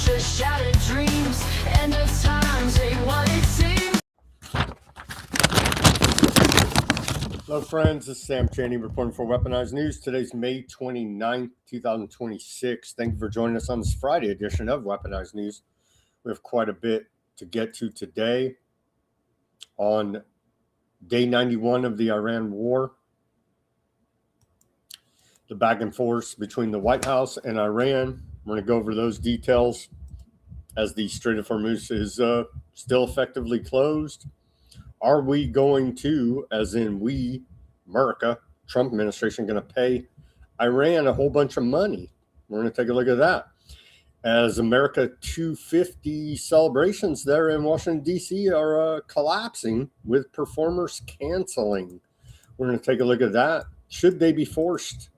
Russia, shattered dreams, end of times ain't what it seems. Hello friends, this is Sam Chaney reporting for Weaponized News. Today's May 29th, 2026. Thank you for joining us on this Friday edition of Weaponized News. We have quite a bit to get to today on day 91 of the Iran war. The back and forth between the White House and Iran. We're going to go over those details as the Strait of Hormuz is still effectively closed. Are we going to, as in we, America, Trump administration, going to pay Iran a whole bunch of money? We're going to take a look at that. As America 250 celebrations there in Washington, D.C. are collapsing with performers canceling. We're going to take a look at that. Should they be forced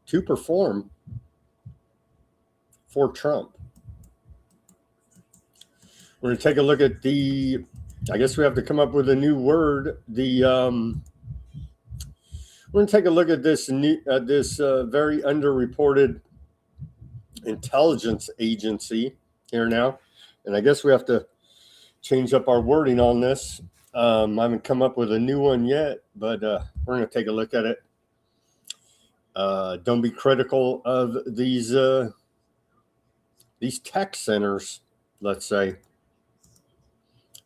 to perform for Trump? We're going to take a look at the, I guess we have to come up with a new word. We're going to take a look at this very underreported intelligence agency here now. And I guess we have to change up our wording on this. I haven't come up with a new one yet, but we're going to take a look at it. Don't be critical of these tech centers, let's say.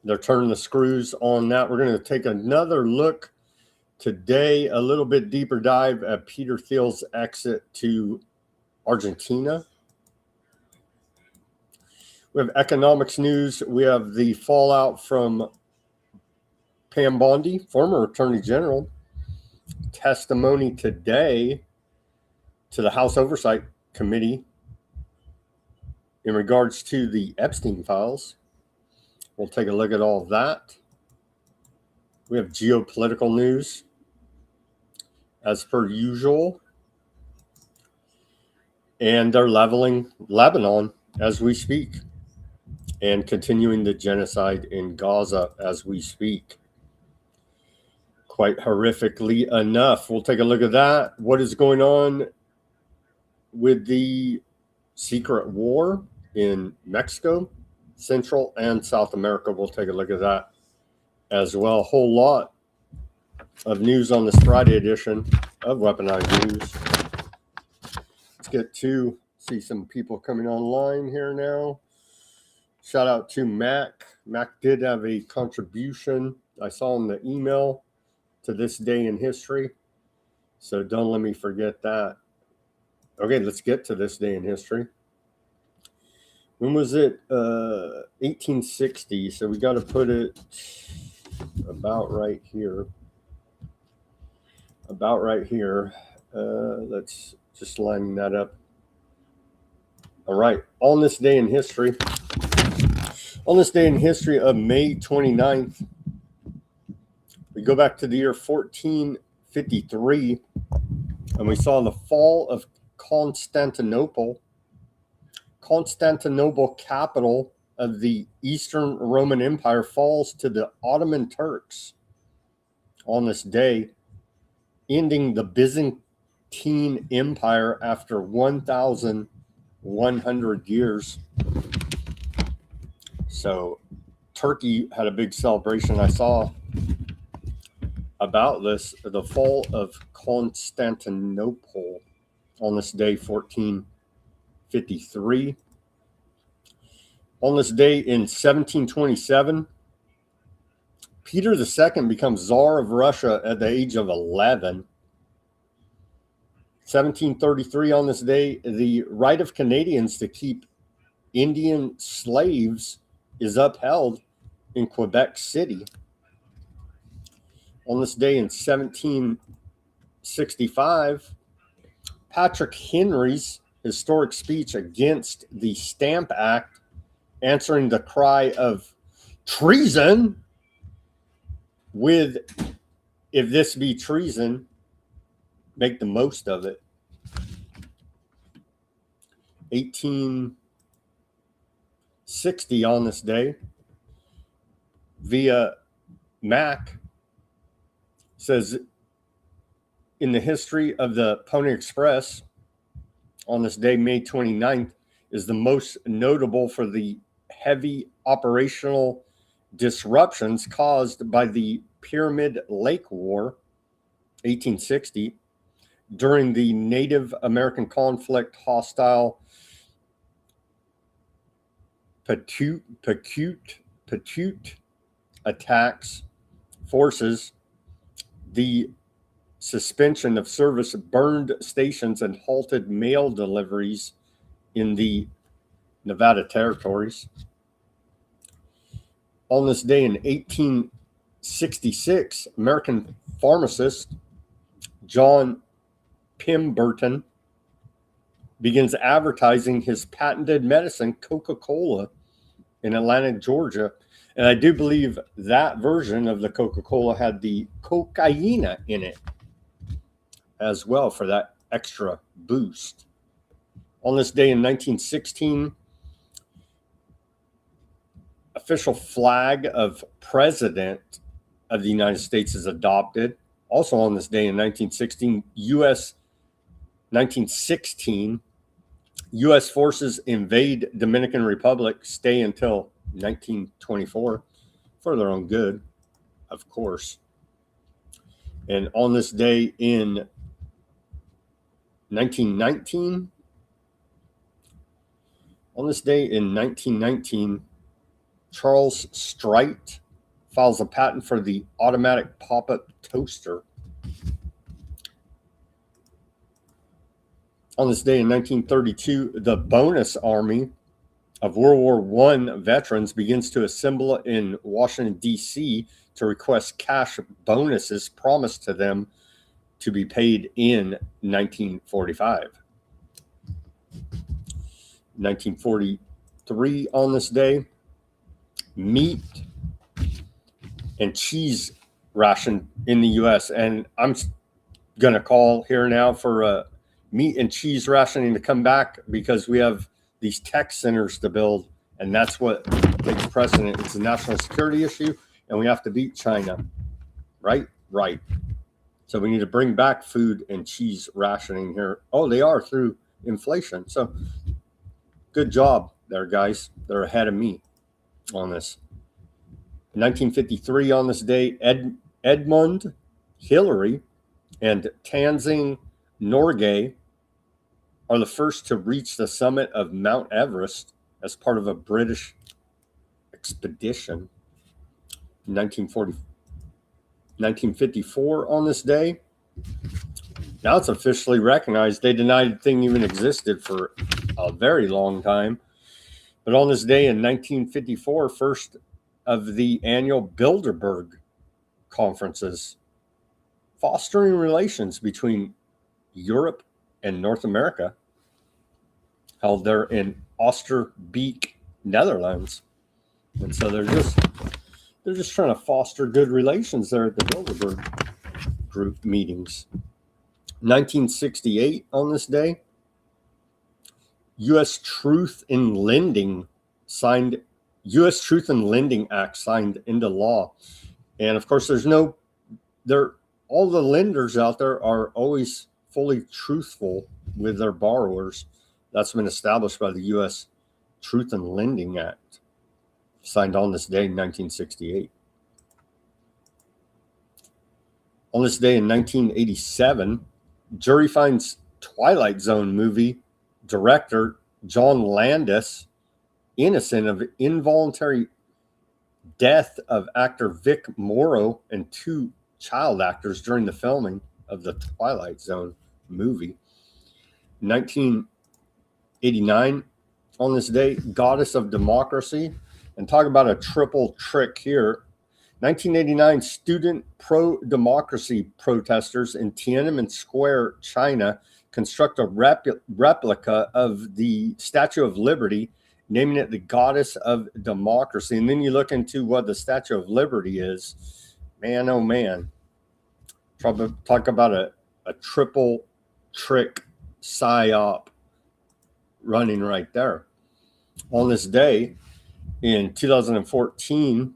They're turning the screws on that. We're going to take another look today, a little bit deeper dive at Peter Thiel's exit to Argentina. We have economics news. We have the fallout from Pam Bondi, former Attorney General, testimony today to the House Oversight Committee in regards to the Epstein files. We'll take a look at all of that. We have geopolitical news, as per usual. And they're leveling Lebanon as we speak and continuing the genocide in Gaza as we speak. Quite horrifically enough. We'll take a look at that. What is going on with the secret war in Mexico, Central and South America? We'll take a look at that as well. A whole lot of news on this Friday edition of Weaponized News. Let's get to see some people coming online here now. Shout out to Mac. Mac did have a contribution I saw in the email to this day in history, so don't let me forget that. Okay, let's get to this day in history. When was it? 1860. So we got to put it about right here. About right here. Let's just line that up. All right. On this day in history. On this day in history of May 29th, we go back to the year 1453, and we saw the fall of Constantinople. Constantinople, capital of the Eastern Roman Empire, falls to the Ottoman Turks on this day, ending the Byzantine Empire after 1,100 years. So Turkey had a big celebration. I saw about this, the fall of Constantinople on this day, 1453. On this day in 1727, Peter II becomes Tsar of Russia at the age of 11. 1733, on this day, the right of Canadians to keep Indian slaves is upheld in Quebec City. On this day in 1765, Patrick Henry's historic speech against the Stamp Act, answering the cry of treason with, if this be treason, make the most of it. 1860, on this day, via Mac, says, in the history of the Pony Express, on this day, May 29th, is the most notable for the heavy operational disruptions caused by the Pyramid Lake War, 1860, during the Native American conflict. Hostile Bitchute attacks forces, the suspension of service, burned stations, and halted mail deliveries in the Nevada territories. On this day in 1866, American pharmacist John Pemberton begins advertising his patented medicine, Coca-Cola, in Atlanta, Georgia. And I do believe that version of the Coca-Cola had the cocaine in it as well for that extra boost. On this day in 1916, official flag of President of the United States is adopted. Also on this day in 1916, U.S. forces invade Dominican Republic, stay until 1924 for their own good, of course. And on this day in 1919, Charles Strite files a patent for the automatic pop-up toaster. On this day in 1932, the bonus army of World War I veterans begins to assemble in Washington, D.C. to request cash bonuses promised to them to be paid in 1945. 1943, on this day, meat and cheese ration in the U.S. And I'm going to call here now for meat and cheese rationing to come back, because we have these tech centers to build, and that's what takes precedent. It's a national security issue, and we have to beat China. Right? Right. So we need to bring back food and cheese rationing here. Oh, they are through inflation. So good job there, guys. They're ahead of me on this. 1953, on this day, Edmund Hillary and Tenzing Norgay are the first to reach the summit of Mount Everest as part of a British expedition. 1954, on this day, now it's officially recognized. They denied the thing even existed for a very long time. But on this day in 1954, first of the annual Bilderberg conferences, fostering relations between Europe and North America, held there in Oosterbeek, Netherlands. And so they're just trying to foster good relations there at the Bilderberg group meetings. 1968, on this day, U.S. Truth in Lending Act signed into law. And of course, all the lenders out there are always fully truthful with their borrowers. That's been established by the U.S. Truth in Lending Act, signed on this day in 1968. On this day in 1987, jury finds Twilight Zone movie director John Landis innocent of involuntary death of actor Vic Morrow and two child actors during the filming of the Twilight Zone movie. 1989, on this day, Goddess of Democracy. And talk about a triple trick here. 1989, student pro-democracy protesters in Tiananmen Square, China, construct a replica of the Statue of Liberty, naming it the Goddess of Democracy. And then you look into what the Statue of Liberty is. Man, oh man. Talk about a triple trick psyop running right there. On this day in 2014,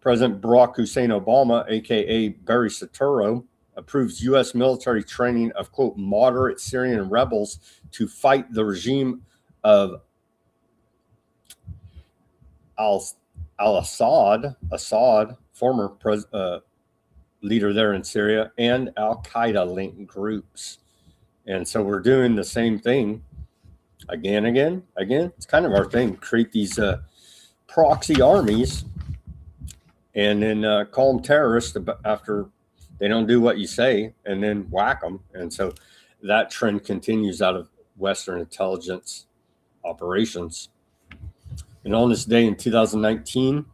President Barack Hussein Obama, a.k.a. Barry Soetoro, approves U.S. military training of, quote, moderate Syrian rebels to fight the regime of Assad, former leader there in Syria, and Al-Qaeda linked groups. And so we're doing the same thing again. It's kind of our thing, create these proxy armies and then call them terrorists after they don't do what you say, and then whack them. And so that trend continues out of Western intelligence operations. And on this day in 2019,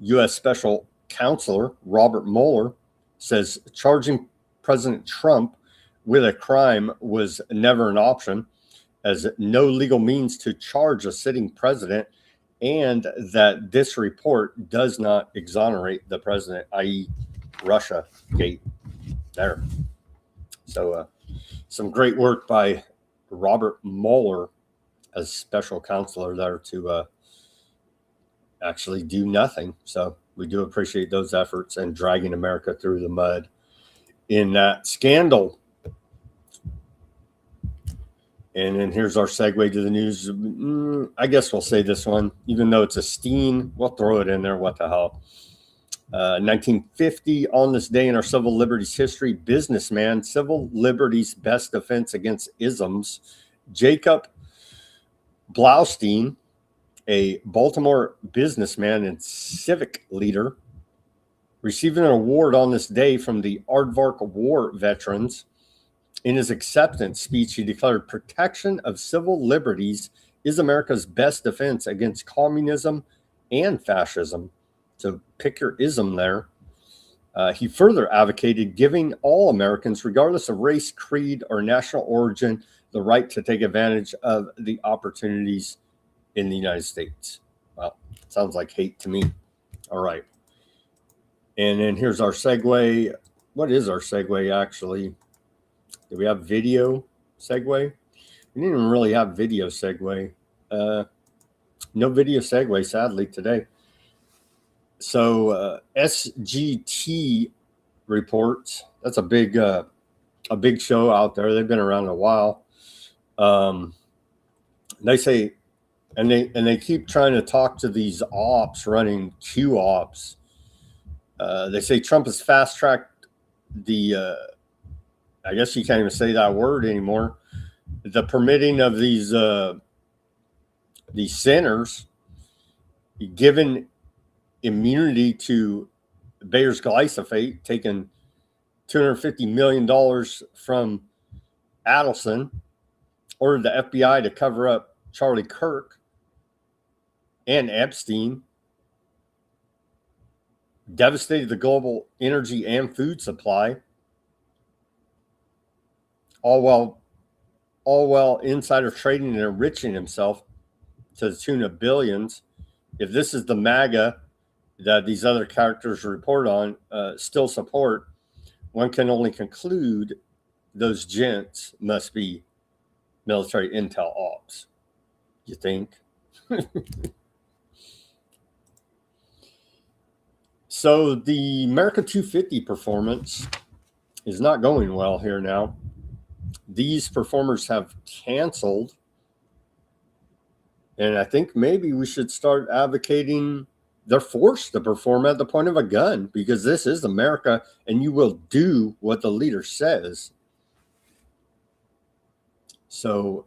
U.S. Special Counselor Robert Mueller says charging President Trump with a crime was never an option, as no legal means to charge a sitting president, and that this report does not exonerate the president, i.e., Russia Gate there. So some great work by Robert Mueller as special counselor there to actually do nothing. So we do appreciate those efforts and dragging America through the mud in that scandal. And then here's our segue to the news. I guess we'll say this one, even though it's a Steen, we'll throw it in there. What the hell? 1950, on this day in our civil liberties history, businessman, civil liberties best defense against isms, Jacob Blaustein, a Baltimore businessman and civic leader, received an award on this day from the Aardvark War veterans. In his acceptance speech, he declared protection of civil liberties is America's best defense against communism and fascism. So pick your ism there. He further advocated giving all Americans, regardless of race, creed, or national origin, the right to take advantage of the opportunities in the United States. Well, sounds like hate to me. All right. And then here's our segue. What is our segue, actually? Do we have video segue? We didn't even really have video segue. No video segue, sadly, today. So SGT reports. That's a big show out there. They've been around a while. They say, and they keep trying to talk to these ops running Q ops. They say Trump has fast tracked the. I guess you can't even say that word anymore. The permitting of these centers, given immunity to Bayer's glyphosate, taking $250 million from Adelson, ordered the FBI to cover up Charlie Kirk and Epstein, devastated the global energy and food supply, all while insider trading and enriching himself to the tune of billions. If this is the MAGA that these other characters report on, still support, one can only conclude those gents must be military intel ops. You think? So the America 250 performance is not going well here now. These performers have canceled. And I think maybe we should start advocating they're forced to perform at the point of a gun, because this is America and you will do what the leader says. So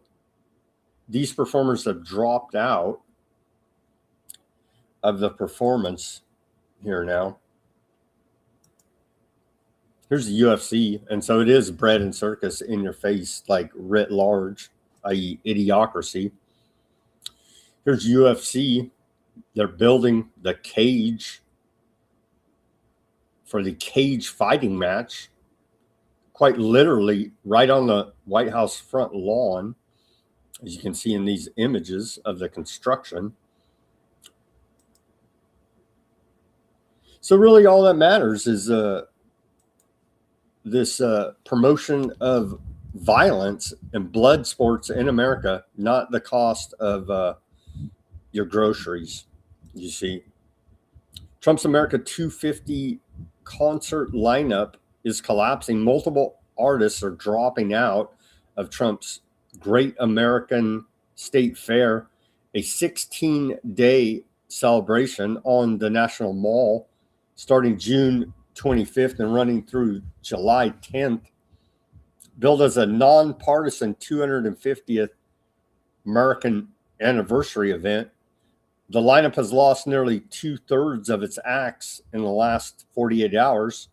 these performers have dropped out of the performance here now. Here's the UFC. And so it is bread and circus in your face, like writ large, i.e. idiocracy. Here's UFC. They're building the cage for the cage fighting match, quite literally right on the White House front lawn, as you can see in these images of the construction. So really all that matters is this promotion of violence and blood sports in America, not the cost of your groceries. You see, Trump's America 250 concert lineup is collapsing. Multiple artists are dropping out of Trump's Great American State Fair, a 16-day celebration on the National Mall starting June 25th and running through July 10th, billed as a nonpartisan 250th American anniversary event. The lineup has lost nearly 2/3 of its acts in the last 48 hours.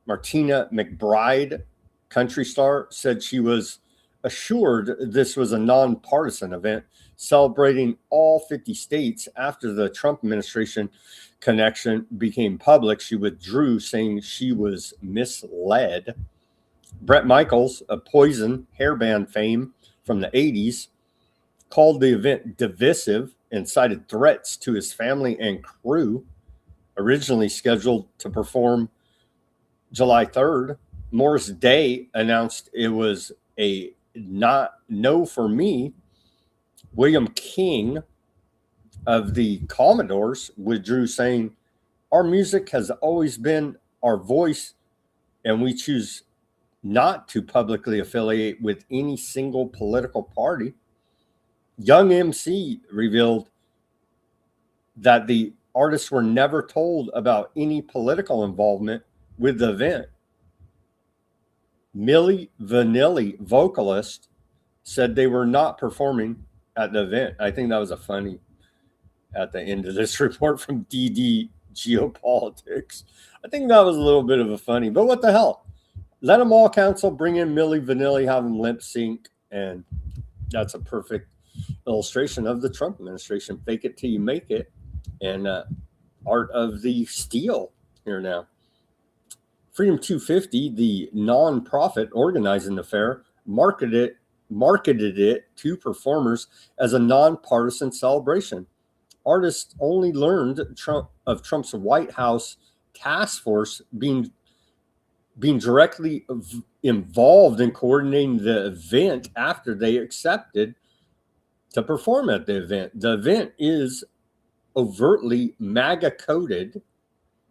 Martina McBride, country star, said she was assured this was a nonpartisan event celebrating all 50 states. After the Trump administration connection became public, she withdrew, saying she was misled. Bret Michaels, of Poison hairband fame from the 80s, called the event divisive and cited threats to his family and crew. Originally scheduled to perform July 3rd, Morris Day announced it was a no for me. William King of the Commodores withdrew, saying, "Our music has always been our voice, and we choose not to publicly affiliate with any single political party." Young MC revealed that the artists were never told about any political involvement with the event. Milli Vanilli, vocalist, said they were not performing at the event. I think that was a funny at the end of this report from DD Geopolitics. I think that was a little bit of a funny, but what the hell? Let them all council, bring in Milli Vanilli, have them lip sync, and that's a perfect illustration of the Trump administration. Fake it till you make it, and art of the steal here now. Freedom 250, the nonprofit organizing the fair, marketed it to performers as a nonpartisan celebration. Artists only learned of Trump's White House task force being directly involved in coordinating the event after they accepted to perform at the event. The event is overtly MAGA coded.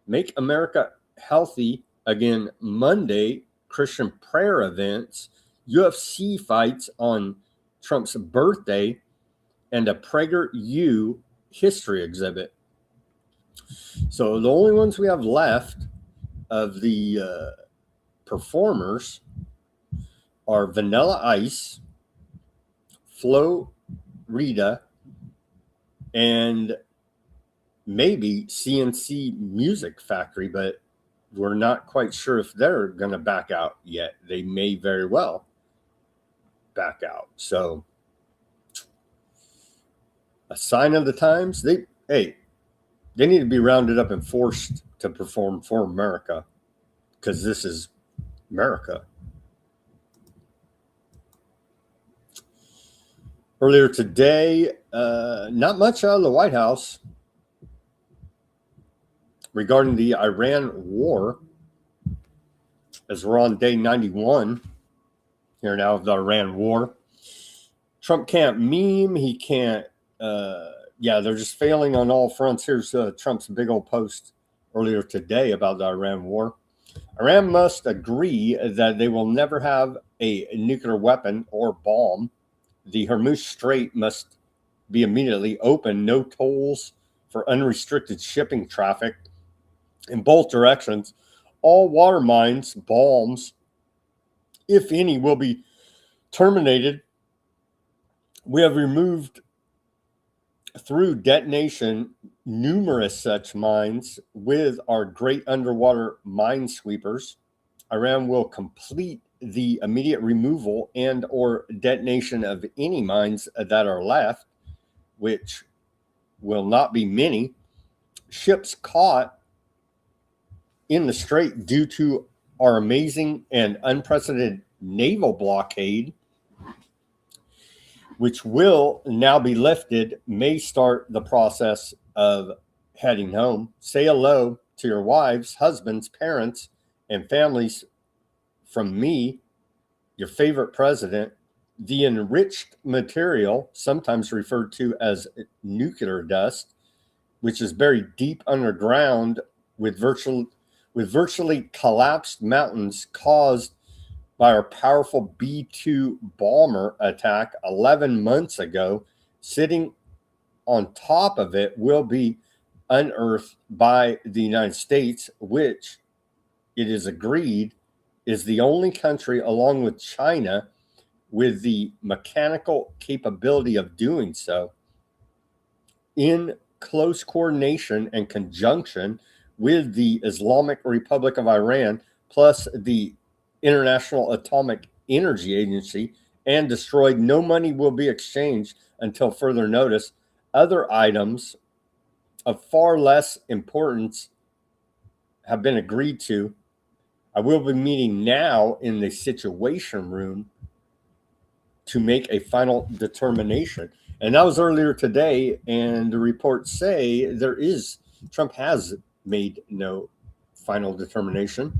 Make America Healthy Again Monday, Christian prayer events, UFC fights on Trump's birthday, and a PragerU history exhibit. So the only ones we have left of the performers are Vanilla Ice, Flo Rida, and maybe CNC Music Factory, but we're not quite sure if they're going to back out yet. They may very well back out. So a sign of the times. They need to be rounded up and forced to perform for America, because this is America. Earlier today, not much out of the White House regarding the Iran war, as we're on day 91 here now of the Iran war. Trump can't meme. He can't, they're just failing on all fronts. Here's Trump's big old post earlier today about the Iran war. Iran must agree that they will never have a nuclear weapon or bomb. The Hormuz Strait must be immediately open. No tolls for unrestricted shipping traffic in both directions. All water mines, bombs, if any, will be terminated. We have removed through detonation numerous such mines with our great underwater minesweepers. Iran will complete the immediate removal and or detonation of any mines that are left, which will not be many. Ships caught in the strait due to our amazing and unprecedented naval blockade, which will now be lifted, may start the process of heading home. Say hello to your wives, husbands, parents, and families from me, your favorite president. The enriched material, sometimes referred to as nuclear dust, which is buried deep underground with virtually collapsed mountains caused by our powerful B-2 bomber attack 11 months ago, sitting on top of it will be unearthed by the United States, which it is agreed is the only country, along with China, with the mechanical capability of doing so, in close coordination and conjunction with the Islamic Republic of Iran, plus the International Atomic Energy Agency, and destroyed. No money will be exchanged until further notice. Other items of far less importance have been agreed to. I will be meeting now in the Situation Room to make a final determination. And that was earlier today, and the reports say Trump has made no final determination.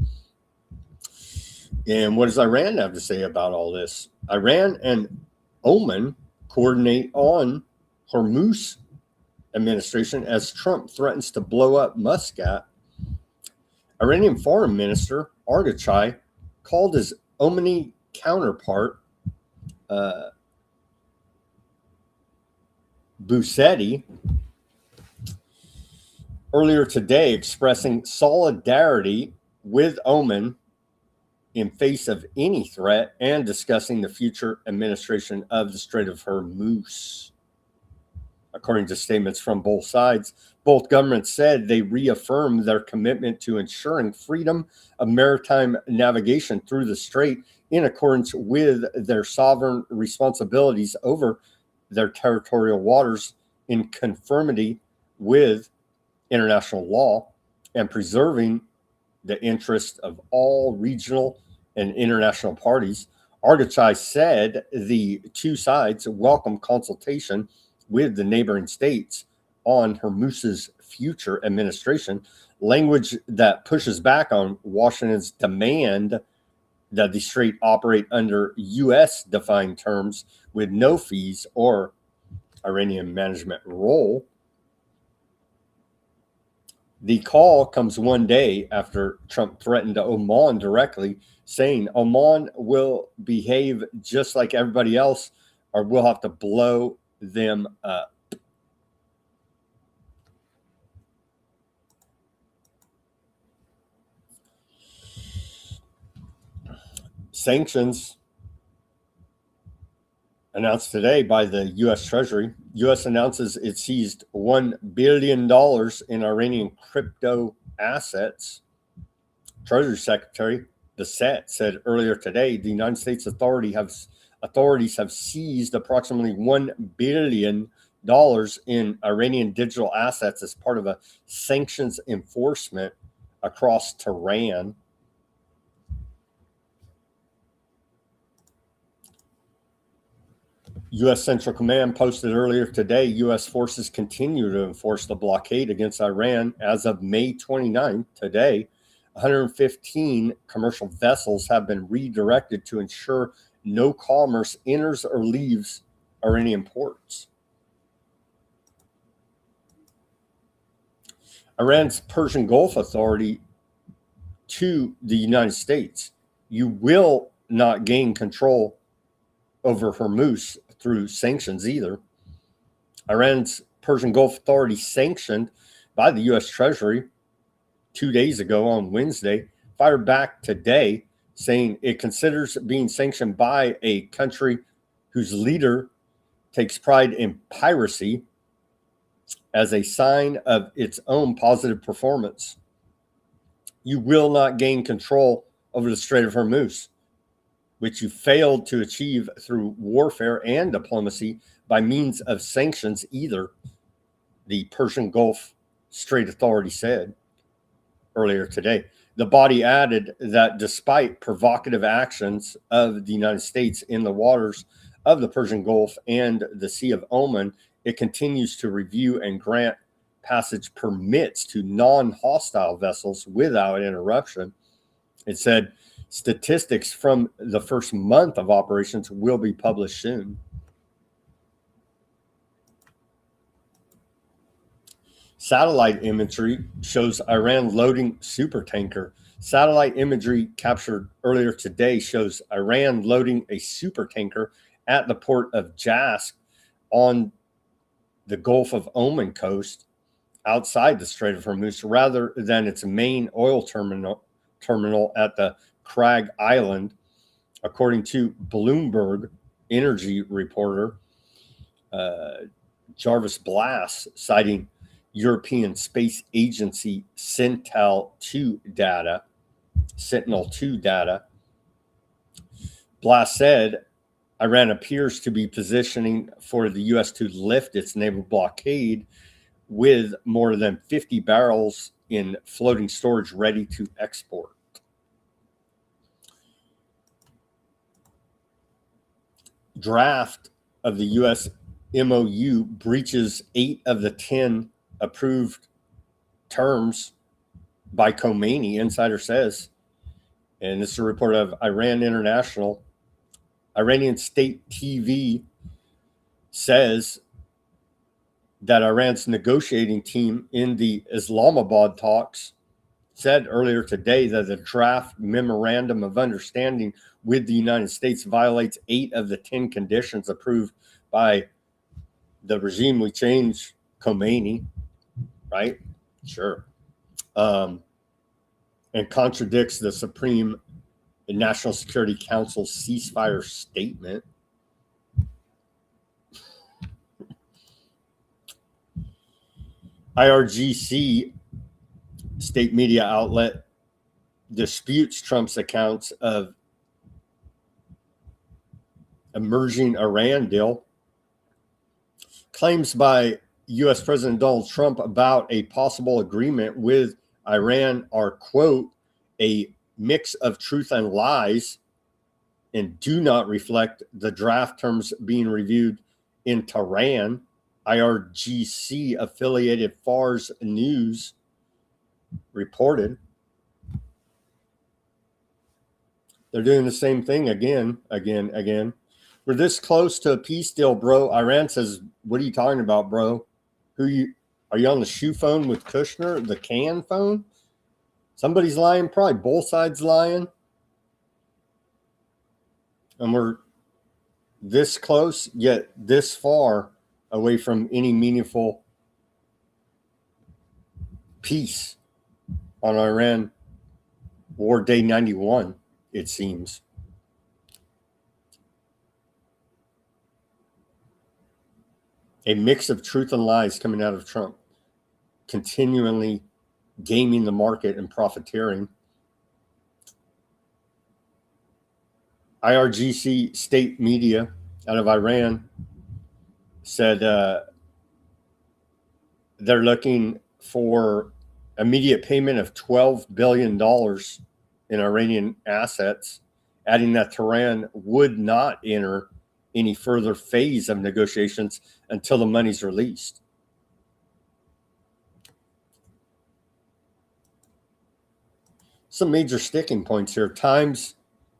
And what does Iran have to say about all this? Iran and Oman coordinate on Hormuz administration as Trump threatens to blow up Muscat. Iranian Foreign Minister Odysee called his Omani counterpart Bitchute earlier today, expressing solidarity with Oman in face of any threat and discussing the future administration of the Strait of Hormuz. According to statements from both sides, both governments said they reaffirmed their commitment to ensuring freedom of maritime navigation through the strait in accordance with their sovereign responsibilities over their territorial waters, in conformity with international law, and preserving the interests of all regional and international parties. Odysee said the two sides welcome consultation with the neighboring states on Hormuz's future administration, language that pushes back on Washington's demand that the strait operate under U.S. defined terms with no fees or Iranian management role. The call comes one day after Trump threatened Oman directly, saying Oman will behave just like everybody else or we'll have to blow them up. Sanctions announced today by the U.S. Treasury. U.S. announces it seized $1 billion in Iranian crypto assets. Treasury Secretary Bitchute said earlier today the United States authorities have seized approximately $1 billion in Iranian digital assets as part of a sanctions enforcement across Tehran. U.S. Central Command posted earlier today, U.S. forces continue to enforce the blockade against Iran as of May 29th. Today, 115 commercial vessels have been redirected to ensure no commerce enters or leaves Iranian ports. Iran's Persian Gulf Authority to the United States: you will not gain control over Hormuz through sanctions either. Iran's Persian Gulf Authority, sanctioned by the U.S. Treasury 2 days ago on Wednesday, fired back today, saying it considers being sanctioned by a country whose leader takes pride in piracy as a sign of its own positive performance. You will not gain control over the Strait of Hormuz, which you failed to achieve through warfare and diplomacy by means of sanctions either, the Persian Gulf Strait Authority said earlier today. The body added that despite provocative actions of the United States in the waters of the Persian Gulf and the Sea of Oman, it continues to review and grant passage permits to non-hostile vessels without interruption. It said statistics from the first month of operations will be published soon. Satellite imagery shows Iran loading supertanker. Satellite imagery captured earlier today shows Iran loading a supertanker at the port of Jask on the Gulf of Oman coast outside the Strait of Hormuz rather than its main oil terminal at the Crag Island, according to Bloomberg energy reporter Jarvis Blass, citing European Space Agency Sentinel-2 data. Blass said Iran appears to be positioning for the U.S. to lift its naval blockade with more than 50 barrels in floating storage ready to export. Draft of the U.S. MOU breaches 8 of the 10 approved terms by Khomeini, insider says. And this is a report of Iran International. Iranian state TV says that Iran's negotiating team in the Islamabad talks said earlier today that the draft memorandum of understanding with the United States violates 8 of the 10 conditions approved by the regime we changed, Khomeini, right? Sure. And contradicts the Supreme and National Security Council's ceasefire statement. IRGC state media outlet disputes Trump's accounts of emerging Iran deal. Claims by U.S. President Donald Trump about a possible agreement with Iran are, quote, a mix of truth and lies and do not reflect the draft terms being reviewed in Tehran. IRGC affiliated Fars News reported. They're doing the same thing again. We're this close to a peace deal, bro. Iran says, what are you talking about, bro? Are you on the shoe phone with Kushner, the can phone? Somebody's lying, probably both sides lying. And we're this close, yet this far away from any meaningful peace on Iran war day 91, it seems. A mix of truth and lies coming out of Trump, continually gaming the market and profiteering. IRGC state media out of Iran said they're looking for immediate payment of $12 billion in Iranian assets, adding that Tehran would not enter any further phase of negotiations until the money's released. Some major sticking points here.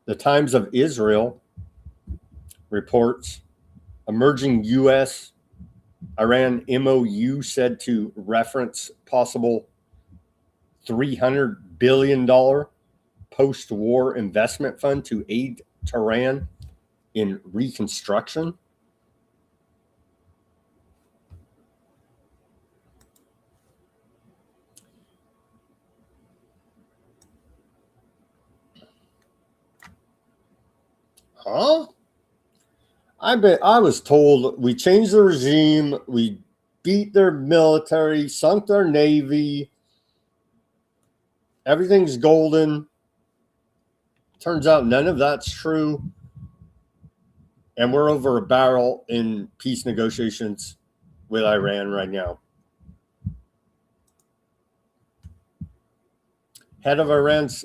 The Times of Israel reports emerging U.S. Iran MOU said to reference possible $300 billion post-war investment fund to aid Tehran in reconstruction. Huh? I was told we changed the regime, we beat their military, sunk their navy, everything's golden. Turns out none of that's true. And we're over a barrel in peace negotiations with Iran right now. Head of Iran's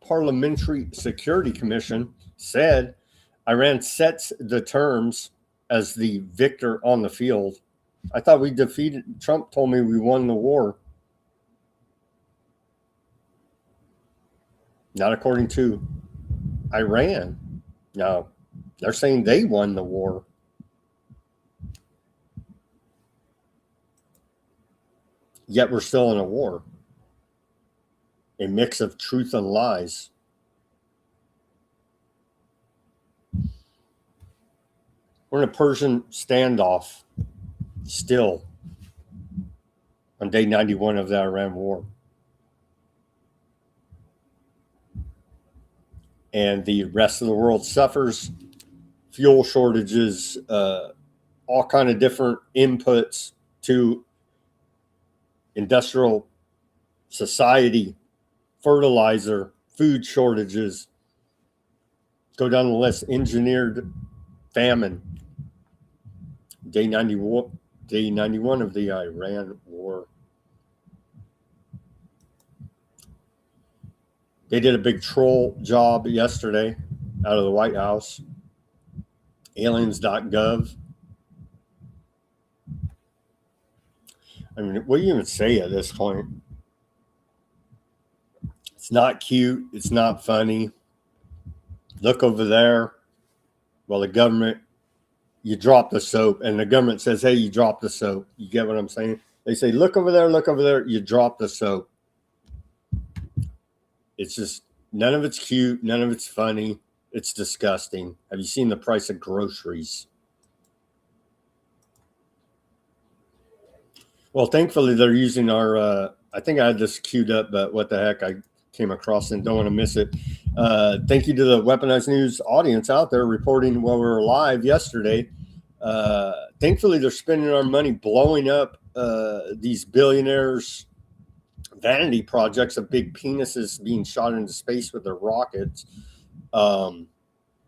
Parliamentary Security Commission said Iran sets the terms as the victor on the field. I thought we defeated. Trump told me we won the war. Not according to Iran. No, they're saying they won the war. Yet we're still in a war. A mix of truth and lies. We're in a Persian standoff. still on day 91 of the Iran war. And the rest of the world suffers fuel shortages, all kind of different inputs to industrial society, fertilizer, food shortages. Go down the list. Engineered famine. Day 91 of the Iran war. They did a big troll job yesterday out of the White House. Aliens.gov. I mean, what do you even say at this point? It's not cute. It's not funny. Look over there. Well, the government, you drop the soap, and the government says, hey, you dropped the soap. You get what I'm saying? They say, look over there, you drop the soap. It's just, none of it's cute, none of it's funny. It's disgusting. Have you seen the price of groceries? Well, thankfully, they're using our, I think I had this queued up, but what the heck, I came across and don't want to miss it. Thank you to the Weaponized News audience out there reporting while we were live yesterday. Thankfully, they're spending our money blowing up these billionaires' vanity projects of big penises being shot into space with their rockets.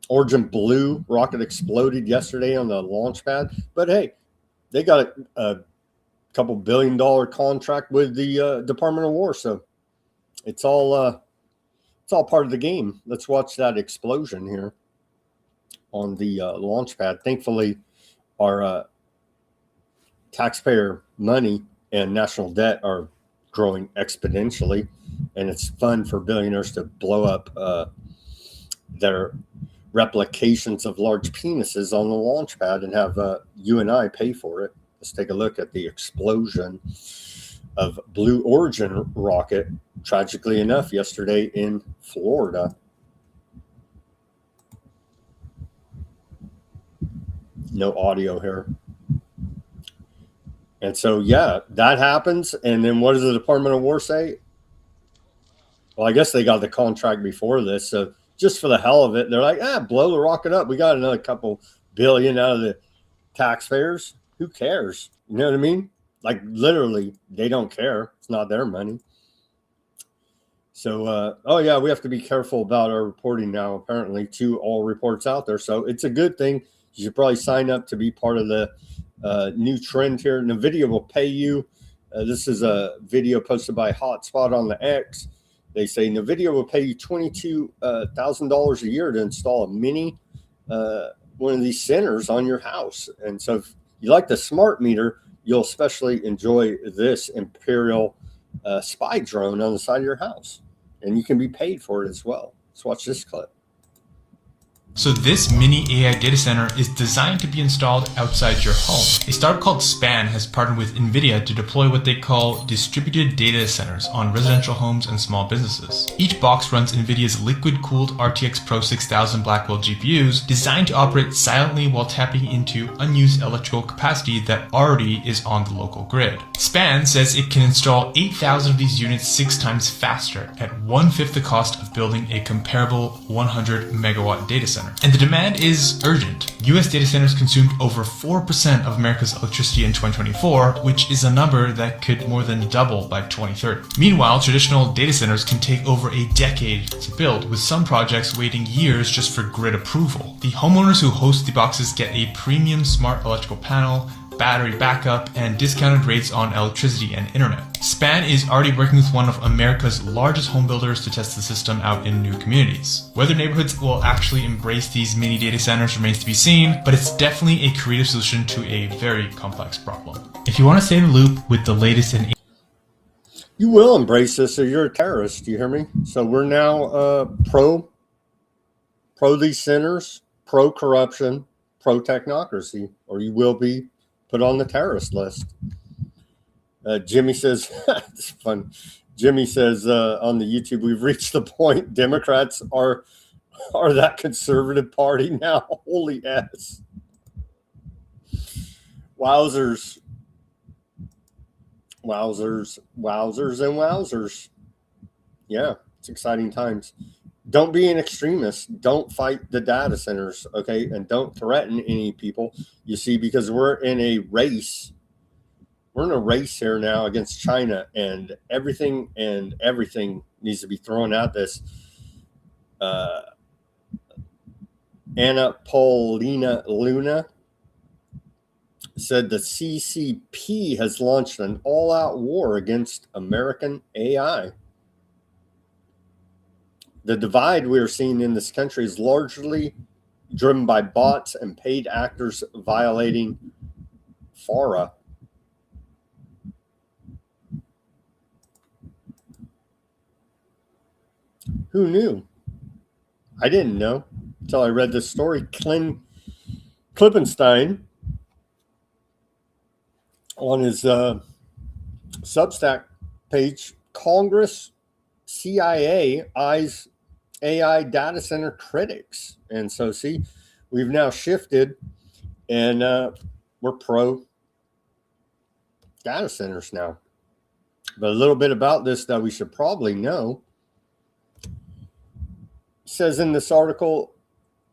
Origin Blue rocket exploded yesterday on the launch pad. But hey, they got a couple $1 billion contract with the Department of War. So it's all part of the game. Let's watch that explosion here on the launch pad. Thankfully, our taxpayer money and national debt are growing exponentially, and it's fun for billionaires to blow up their replications of large penises on the launch pad and have you and I pay for it. Let's take a look at the explosion of Blue Origin rocket, tragically enough, yesterday in Florida. No audio here. And so, yeah, that happens. And then what does the Department of War say? Well, I guess they got the contract before this. So just for the hell of it, they're like, blow the rocket up. We got another couple billion out of the taxpayers. Who cares? You know what I mean? Like, literally, they don't care. It's not their money. So, oh, yeah, we have to be careful about our reporting now, apparently, to all reports out there. So it's a good thing. You should probably sign up to be part of the new trend here. NVIDIA will pay you. This is a video posted by Hotspot on the X. They say NVIDIA will pay you $22,000 a year to install a mini one of these centers on your house. And so if you like the smart meter, you'll especially enjoy this Imperial spy drone on the side of your house. And you can be paid for it as well. Let's watch this clip. So this mini AI data center is designed to be installed outside your home. A startup called Span has partnered with NVIDIA to deploy what they call distributed data centers on residential homes and small businesses. Each box runs NVIDIA's liquid-cooled RTX Pro 6000 Blackwell GPUs designed to operate silently while tapping into unused electrical capacity that already is on the local grid. Span says it can install 8,000 of these units 6 times faster at 1/5 the cost of building a comparable 100 megawatt data center. And the demand is urgent. US data centers consumed over 4% of America's electricity in 2024, which is a number that could more than double by 2030. Meanwhile, traditional data centers can take over a decade to build, with some projects waiting years just for grid approval. The homeowners who host the boxes get a premium smart electrical panel, battery backup, and discounted rates on electricity and internet. Span is already working with one of America's largest home builders to test the system out in new communities. Whether neighborhoods will actually embrace these mini data centers remains to be seen, but it's definitely a creative solution to a very complex problem. If you want to stay in the loop with the latest in You will embrace this or you're a terrorist. Do you hear me? So we're now pro these centers, pro corruption, pro technocracy, or you will be put on the terrorist list. Jimmy says, it's fun. Jimmy says on the YouTube, we've reached the point Democrats are that conservative party now. Holy ass. Wowzers. Wowzers, wowzers, and wowzers. Yeah, it's exciting times. Don't be an extremist. Don't fight the data centers, okay? And don't threaten any people. You see, because we're in a race. We're in a race here now against China, and everything needs to be thrown at this. Anna Paulina Luna said the CCP has launched an all-out war against American AI. The divide we are seeing in this country is largely driven by bots and paid actors violating FARA. Who knew? I didn't know until I read this story. Klippenstein on his Substack page, Congress CIA eyes AI data center critics. And so, see, we've now shifted and we're pro data centers now. But a little bit about this that we should probably know. It says in this article,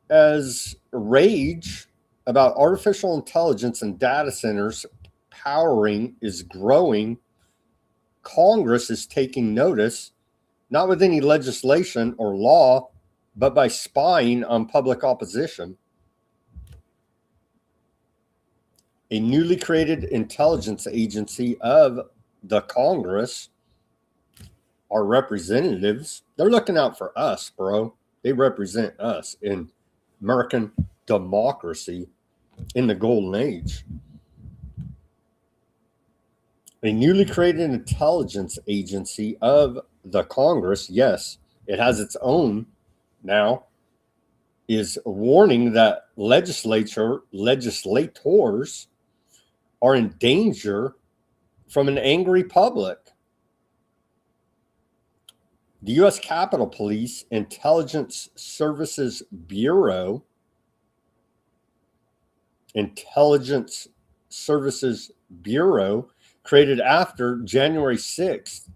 as rage about artificial intelligence and data centers powering is growing, Congress is taking notice, not with any legislation or law, but by spying on public opposition. A newly created intelligence agency of the Congress, our representatives, they're looking out for us, bro. They represent us in American democracy in the golden age. A newly created intelligence agency of the Congress, yes, it has its own now, is warning that legislators are in danger from an angry public. The U.S. Capitol Police Intelligence Services Bureau, created after January 6th,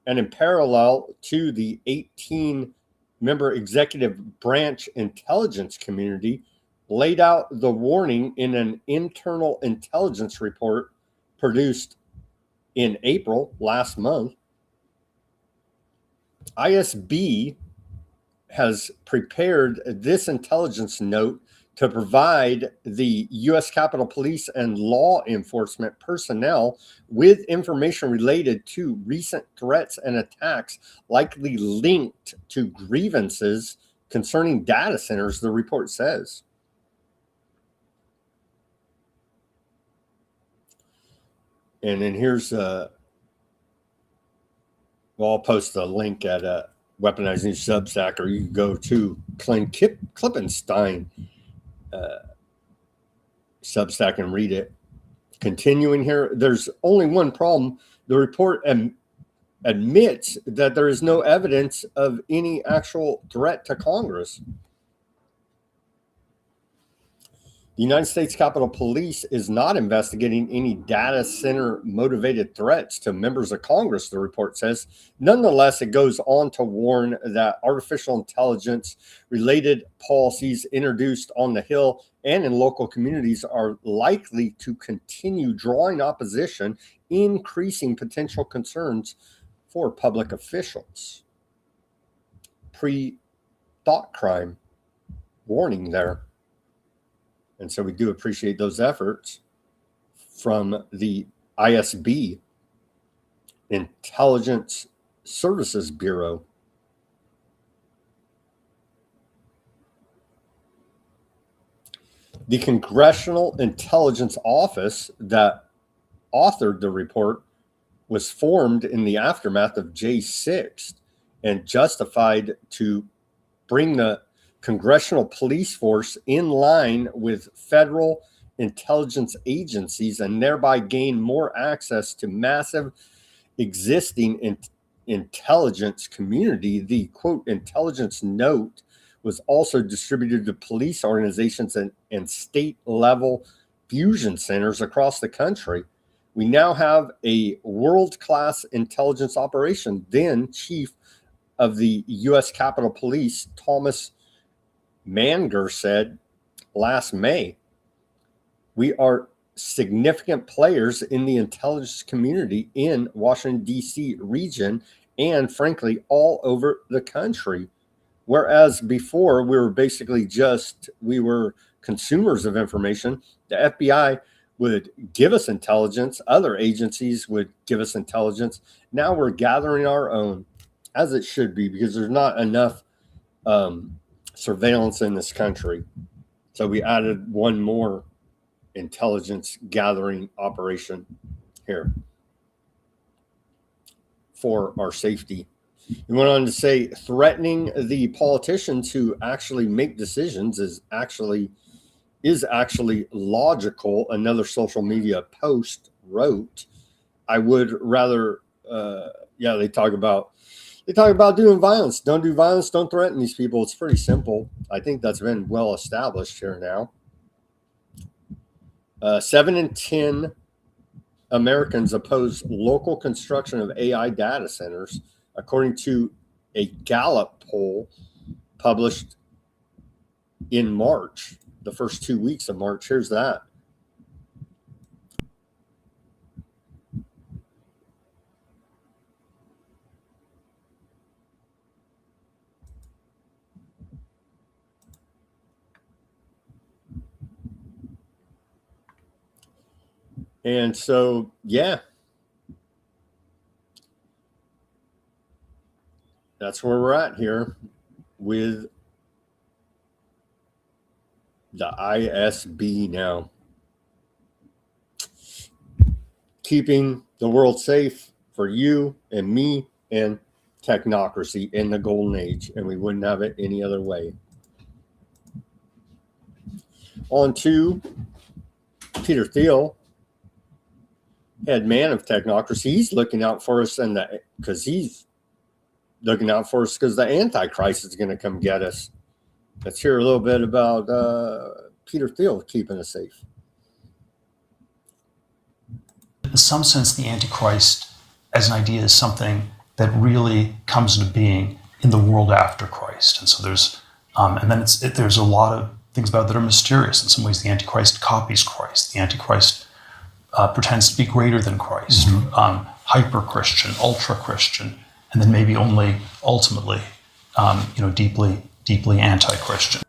and in parallel to the 18-member executive branch intelligence community, laid out the warning in an internal intelligence report produced in April last month. ISB has prepared this intelligence note to provide the U.S. Capitol Police and law enforcement personnel with information related to recent threats and attacks likely linked to grievances concerning data centers, the report says. And then here's I'll post a link at Weaponized News Substack, or you can go to Klippenstein Substack and read it. Continuing here, there's only one problem. The report admits that there is no evidence of any actual threat to Congress. The United States Capitol Police is not investigating any data center motivated threats to members of Congress, the report says. Nonetheless, it goes on to warn that artificial intelligence related policies introduced on the Hill and in local communities are likely to continue drawing opposition, increasing potential concerns for public officials. Pre-thought crime warning there. And so we do appreciate those efforts from the ISB, Intelligence Services Bureau. The Congressional Intelligence Office that authored the report was formed in the aftermath of J6 and justified to bring the Congressional police force in line with federal intelligence agencies and thereby gain more access to massive existing intelligence community. The quote intelligence note was also distributed to police organizations and state level fusion centers across the country. We now have a world-class intelligence operation. Then Chief of the U.S. Capitol Police, Thomas Manger, said last May, we are significant players in the intelligence community in Washington, D.C. region and, frankly, all over the country. Whereas before we were consumers of information. The FBI would give us intelligence. Other agencies would give us intelligence. Now we're gathering our own, as it should be, because there's not enough surveillance in this country. So we added one more intelligence gathering operation here for our safety. He went on to say, threatening the politicians who actually make decisions is actually logical. Another social media post wrote, I would rather, they talk about doing violence. Don't do violence. Don't threaten these people. It's pretty simple. I think that's been well established here now. 7 in 10 Americans oppose local construction of AI data centers, according to a Gallup poll published in March, the first 2 weeks of March. Here's that. And so, yeah, that's where we're at here with the ISB now. Keeping the world safe for you and me and technocracy in the golden age, and we wouldn't have it any other way. On to Peter Thiel, head man of technocracy. He's looking out for us, because the Antichrist is going to come get us. Let's hear a little bit about Peter Thiel keeping us safe. In some sense, the Antichrist as an idea is something that really comes into being in the world after Christ. And so there's a lot of things about it that are mysterious. In some ways, the Antichrist copies Christ. The Antichrist pretends to be greater than Christ, hyper-Christian, ultra-Christian, and then maybe only ultimately, deeply anti-Christian.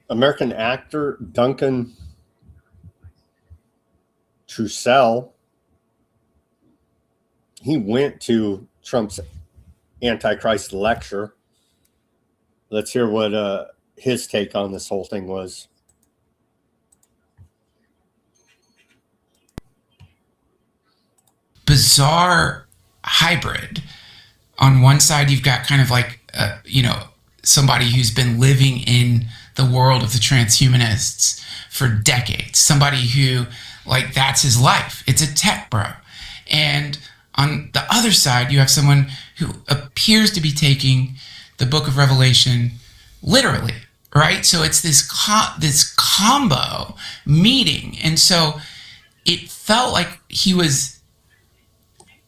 American actor Duncan Trussell, he went to Trump's Antichrist lecture. Let's hear what his take on this whole thing was. Bizarre hybrid. On one side, you've got kind of like, somebody who's been living in the world of the transhumanists for decades. Somebody who, that's his life. It's a tech bro. And on the other side, you have someone who appears to be taking the book of Revelation literally, right? So it's this combo meeting. And so it felt like he was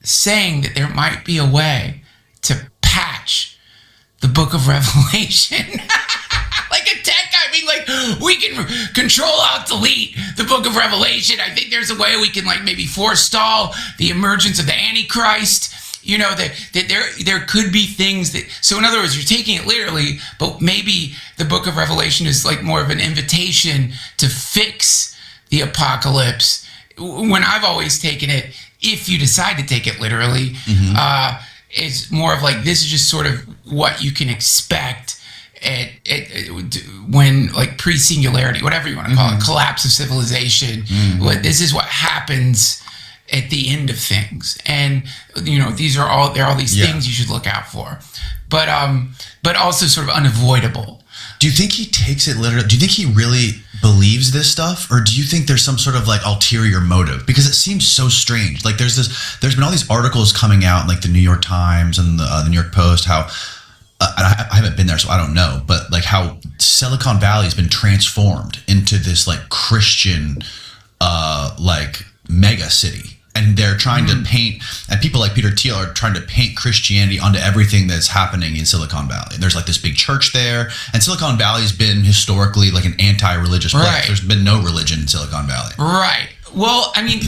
saying that there might be a way to patch the book of Revelation. Like a tech guy being like, we can control alt delete the book of Revelation. I think there's a way we can maybe forestall the emergence of the Antichrist. That there could be things that, so in other words, you're taking it literally, but maybe the book of Revelation is more of an invitation to fix the apocalypse. When I've always taken it, if you decide to take it literally, it's more of this is just sort of what you can expect when pre-singularity, whatever you want to call it, collapse of civilization. This is what happens at the end of things, and there are all these things you should look out for, but also sort of unavoidable. Do you think he takes it literally? Do you think he really believes this stuff, or do you think there's some sort of ulterior motive? Because it seems so strange. There's been all these articles coming out in the New York Times and the New York Post, how and I haven't been there, so I don't know, but how Silicon Valley has been transformed into this like Christian like mega city. And they're trying to paint, and people like Peter Thiel are trying to paint Christianity onto everything that's happening in Silicon Valley. There's like this big church there, and Silicon Valley's been historically like an anti-religious place. Right. There's been no religion in Silicon Valley. Right. Well, I mean,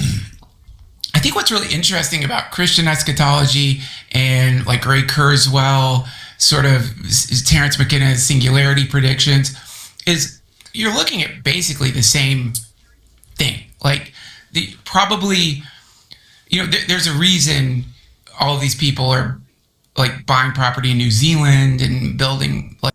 I think what's really interesting about Christian eschatology and like Ray Kurzweil, sort of Terence McKenna's singularity predictions, is you're looking at basically the same thing. Like probably, you know, there's a reason all of these people are like buying property in New Zealand and building like.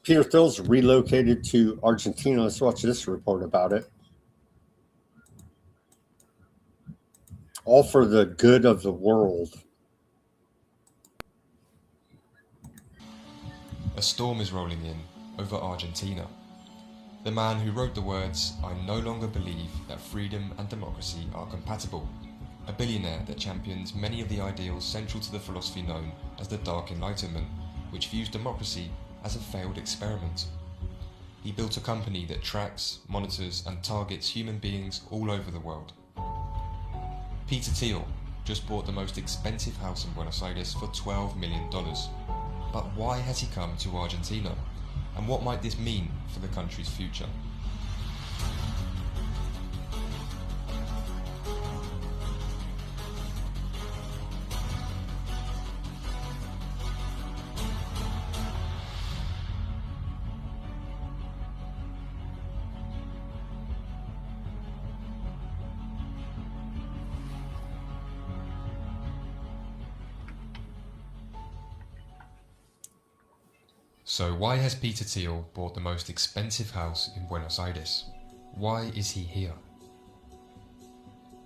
Peter Thiel's relocated to Argentina. Let's watch this report about it. All for the good of the world. A storm is rolling in over Argentina. The man who wrote the words, "I no longer believe that freedom and democracy are compatible." A billionaire that champions many of the ideals central to the philosophy known as the Dark Enlightenment, which views democracy as a failed experiment. He built a company that tracks, monitors and targets human beings all over the world. Peter Thiel just bought the most expensive house in Buenos Aires for $12 million. But why has he come to Argentina? And what might this mean for the country's future? So why has Peter Thiel bought the most expensive house in Buenos Aires? Why is he here?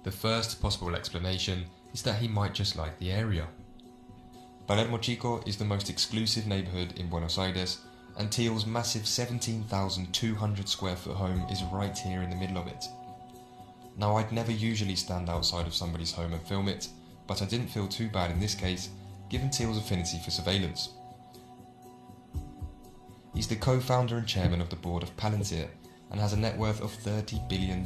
The first possible explanation is that he might just like the area. Palermo Chico is the most exclusive neighbourhood in Buenos Aires, and Thiel's massive 17,200 square foot home is right here in the middle of it. Now, I'd never usually stand outside of somebody's home and film it, but I didn't feel too bad in this case, given Thiel's affinity for surveillance. He's the co-founder and chairman of the board of Palantir and has a net worth of $30 billion.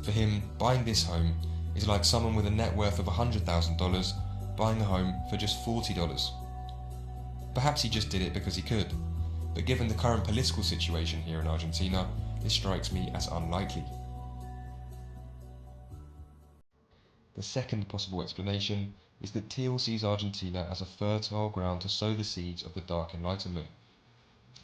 For him, buying this home is like someone with a net worth of $100,000 buying a home for just $40. Perhaps he just did it because he could, but given the current political situation here in Argentina, this strikes me as unlikely. The second possible explanation is that Thiel sees Argentina as a fertile ground to sow the seeds of the Dark Enlightenment.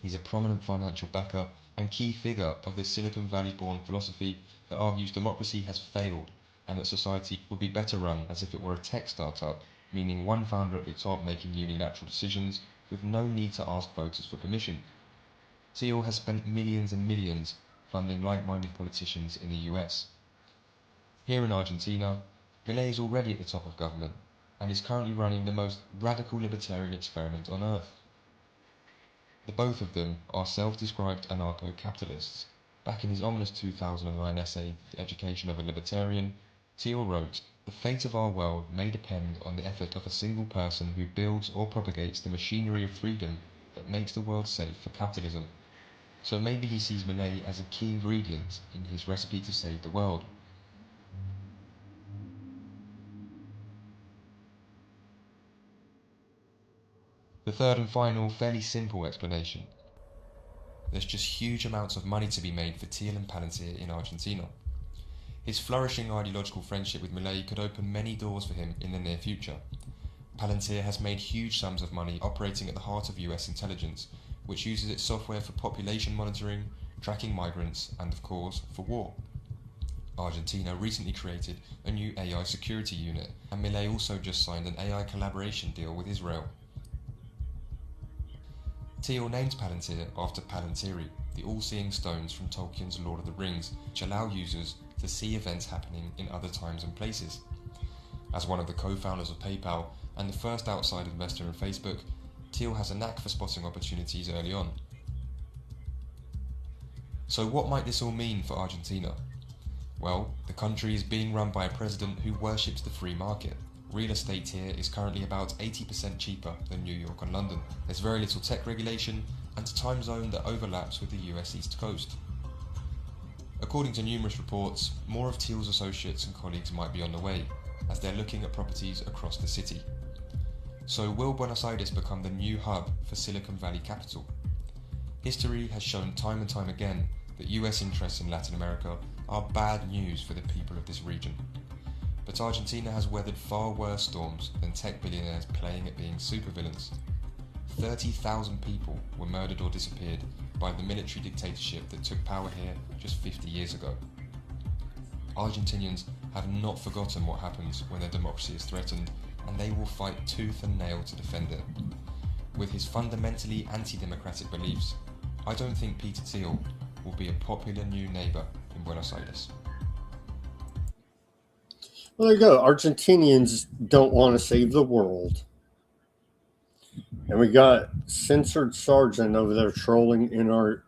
He's a prominent financial backer and key figure of this Silicon Valley-born philosophy that argues democracy has failed and that society would be better run as if it were a tech startup, meaning one founder at the top making unilateral decisions with no need to ask voters for permission. Thiel has spent millions and millions funding like-minded politicians in the US. Here in Argentina, Milei is already at the top of government and is currently running the most radical libertarian experiment on earth. The both of them are self-described anarcho-capitalists. Back in his ominous 2009 essay, The Education of a Libertarian, Thiel wrote, "The fate of our world may depend on the effort of a single person who builds or propagates the machinery of freedom that makes the world safe for capitalism." So maybe he sees Milei as a key ingredient in his recipe to save the world. The third and final, fairly simple explanation. There's just huge amounts of money to be made for Thiel and Palantir in Argentina. His flourishing ideological friendship with Milei could open many doors for him in the near future. Palantir has made huge sums of money operating at the heart of US intelligence, which uses its software for population monitoring, tracking migrants, and of course, for war. Argentina recently created a new AI security unit, and Milei also just signed an AI collaboration deal with Israel. Thiel named Palantir after Palantiri, the all-seeing stones from Tolkien's Lord of the Rings, which allow users to see events happening in other times and places. As one of the co-founders of PayPal and the first outside investor in Facebook, Thiel has a knack for spotting opportunities early on. So what might this all mean for Argentina? Well, the country is being run by a president who worships the free market. Real estate here is currently about 80% cheaper than New York and London. There's very little tech regulation and a time zone that overlaps with the US East Coast. According to numerous reports, more of Thiel's associates and colleagues might be on the way, as they're looking at properties across the city. So will Buenos Aires become the new hub for Silicon Valley capital? History has shown time and time again that US interests in Latin America are bad news for the people of this region. But Argentina has weathered far worse storms than tech billionaires playing at being supervillains. 30,000 people were murdered or disappeared by the military dictatorship that took power here just 50 years ago. Argentinians have not forgotten what happens when their democracy is threatened, and they will fight tooth and nail to defend it. With his fundamentally anti-democratic beliefs, I don't think Peter Thiel will be a popular new neighbour in Buenos Aires. Well, there you go. Argentinians don't want to save the world. And we got Censored Sergeant over there trolling in our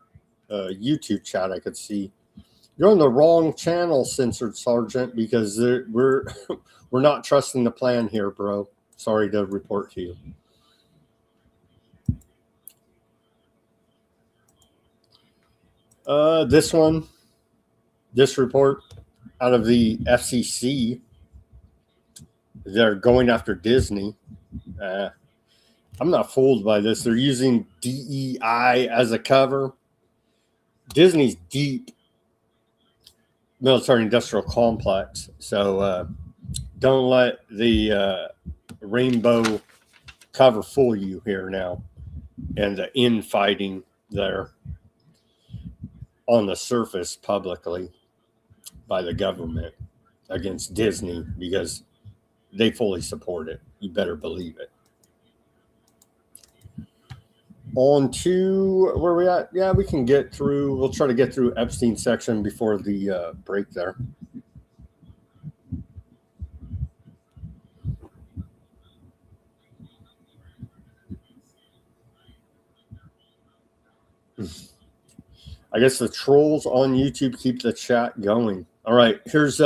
YouTube chat. I could see you're on the wrong channel, Censored Sergeant, because we're not trusting the plan here, bro. Sorry to report to you. This report out of the FCC, they're going after Disney. I'm not fooled by this. They're using DEI as a cover. Disney's deep military industrial complex. So don't let the rainbow cover fool you here now. And the infighting there on the surface publicly by the government against Disney, because they fully support it. You better believe it. On to where we at? Yeah, we can get through. We'll try to get through Epstein section before the break there. I guess the trolls on YouTube keep the chat going. All right, here's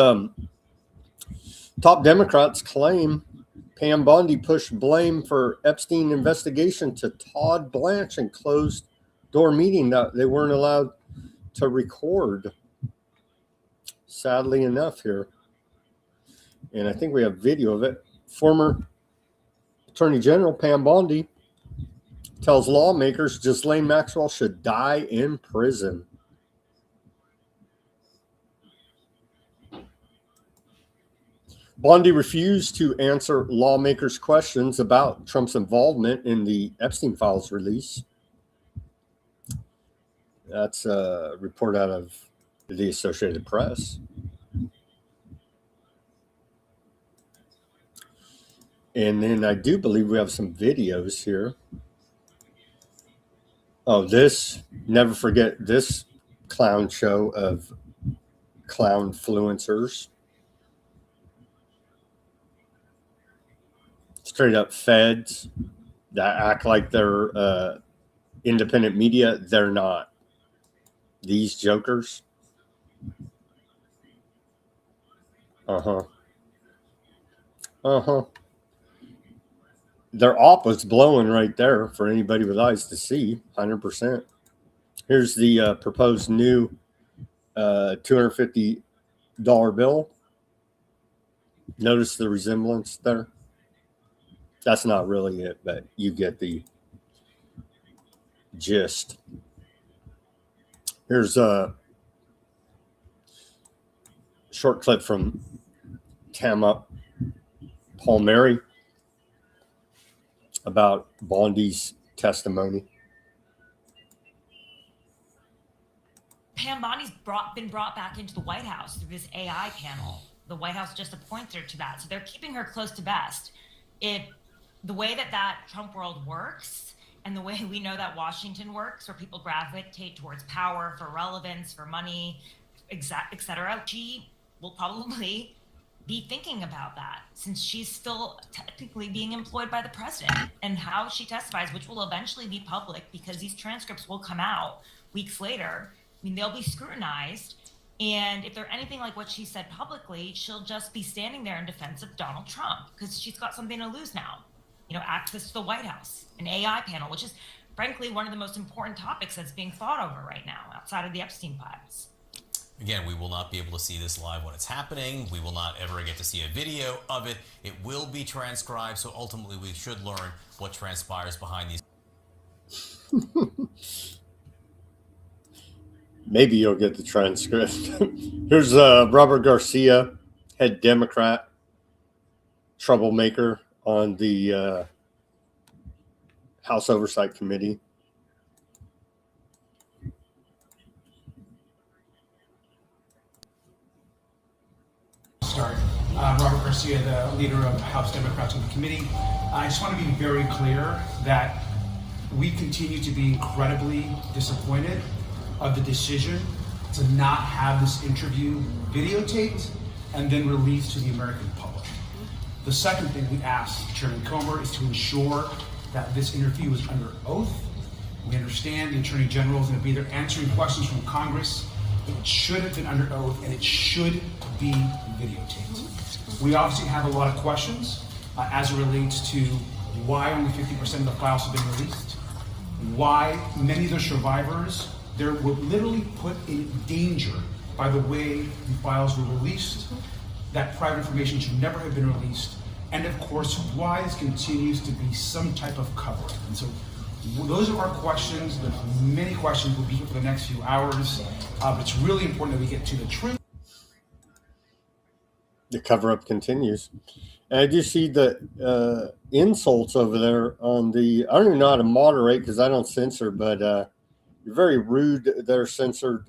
top Democrats claim Pam Bondi pushed blame for Epstein investigation to Todd Blanche in closed door meeting that they weren't allowed to record. Sadly enough here. And I think we have video of it. Former Attorney General Pam Bondi tells lawmakers Ghislaine Maxwell should die in prison. Bondi refused to answer lawmakers' questions about Trump's involvement in the Epstein files release. That's a report out of the Associated Press. And then I do believe we have some videos here. Oh, never forget this clown show of clownfluencers. Straight up feds that act like they're independent media. They're not. These jokers. Their op was blowing right there for anybody with eyes to see, 100%. Here's the proposed new $250 bill. Notice the resemblance there. That's not really it, but you get the gist. Here's a short clip from Tama Palmieri about Bondi's testimony. Pam Bondi's been brought back into the White House through this AI panel. The White House just appoints her to that. So they're keeping her close to best. The way that Trump world works and the way we know that Washington works, where people gravitate towards power for relevance, for money, etc., she will probably be thinking about that, since she's still technically being employed by the president, and how she testifies, which will eventually be public because these transcripts will come out weeks later. I mean, they'll be scrutinized, And if they're anything like what she said publicly, she'll just be standing there in defense of Donald Trump because she's got something to lose now. You know, access to the White House, an AI panel, which is frankly one of the most important topics that's being fought over right now outside of the Epstein files. Again, we will not be able to see this live when it's happening. We will not ever get to see a video of it. It will be transcribed, so ultimately we should learn what transpires behind these. Maybe you'll get the transcript. Here's Robert Garcia, head Democrat, troublemaker on the House Oversight Committee. Robert Garcia, the leader of House Democrats on the committee. I just want to be very clear that we continue to be incredibly disappointed of the decision to not have this interview videotaped and then released to the American public. The second thing we asked Chairman Comer is to ensure that this interview is under oath. We understand the Attorney General is going to be there answering questions from Congress. It should have been under oath and it should be videotaped. We obviously have a lot of questions as it relates to why only 50% of the files have been released, why many of the survivors were literally put in danger by the way the files were released, that private information should never have been released, and of course, why this continues to be some type of cover-up. And so those are our questions. There's many questions. We'll be here for the next few hours, but it's really important that we get to the truth. The cover-up continues. And I do see the insults over there on the, I don't even know how to moderate because I don't censor, but you're very rude there, censored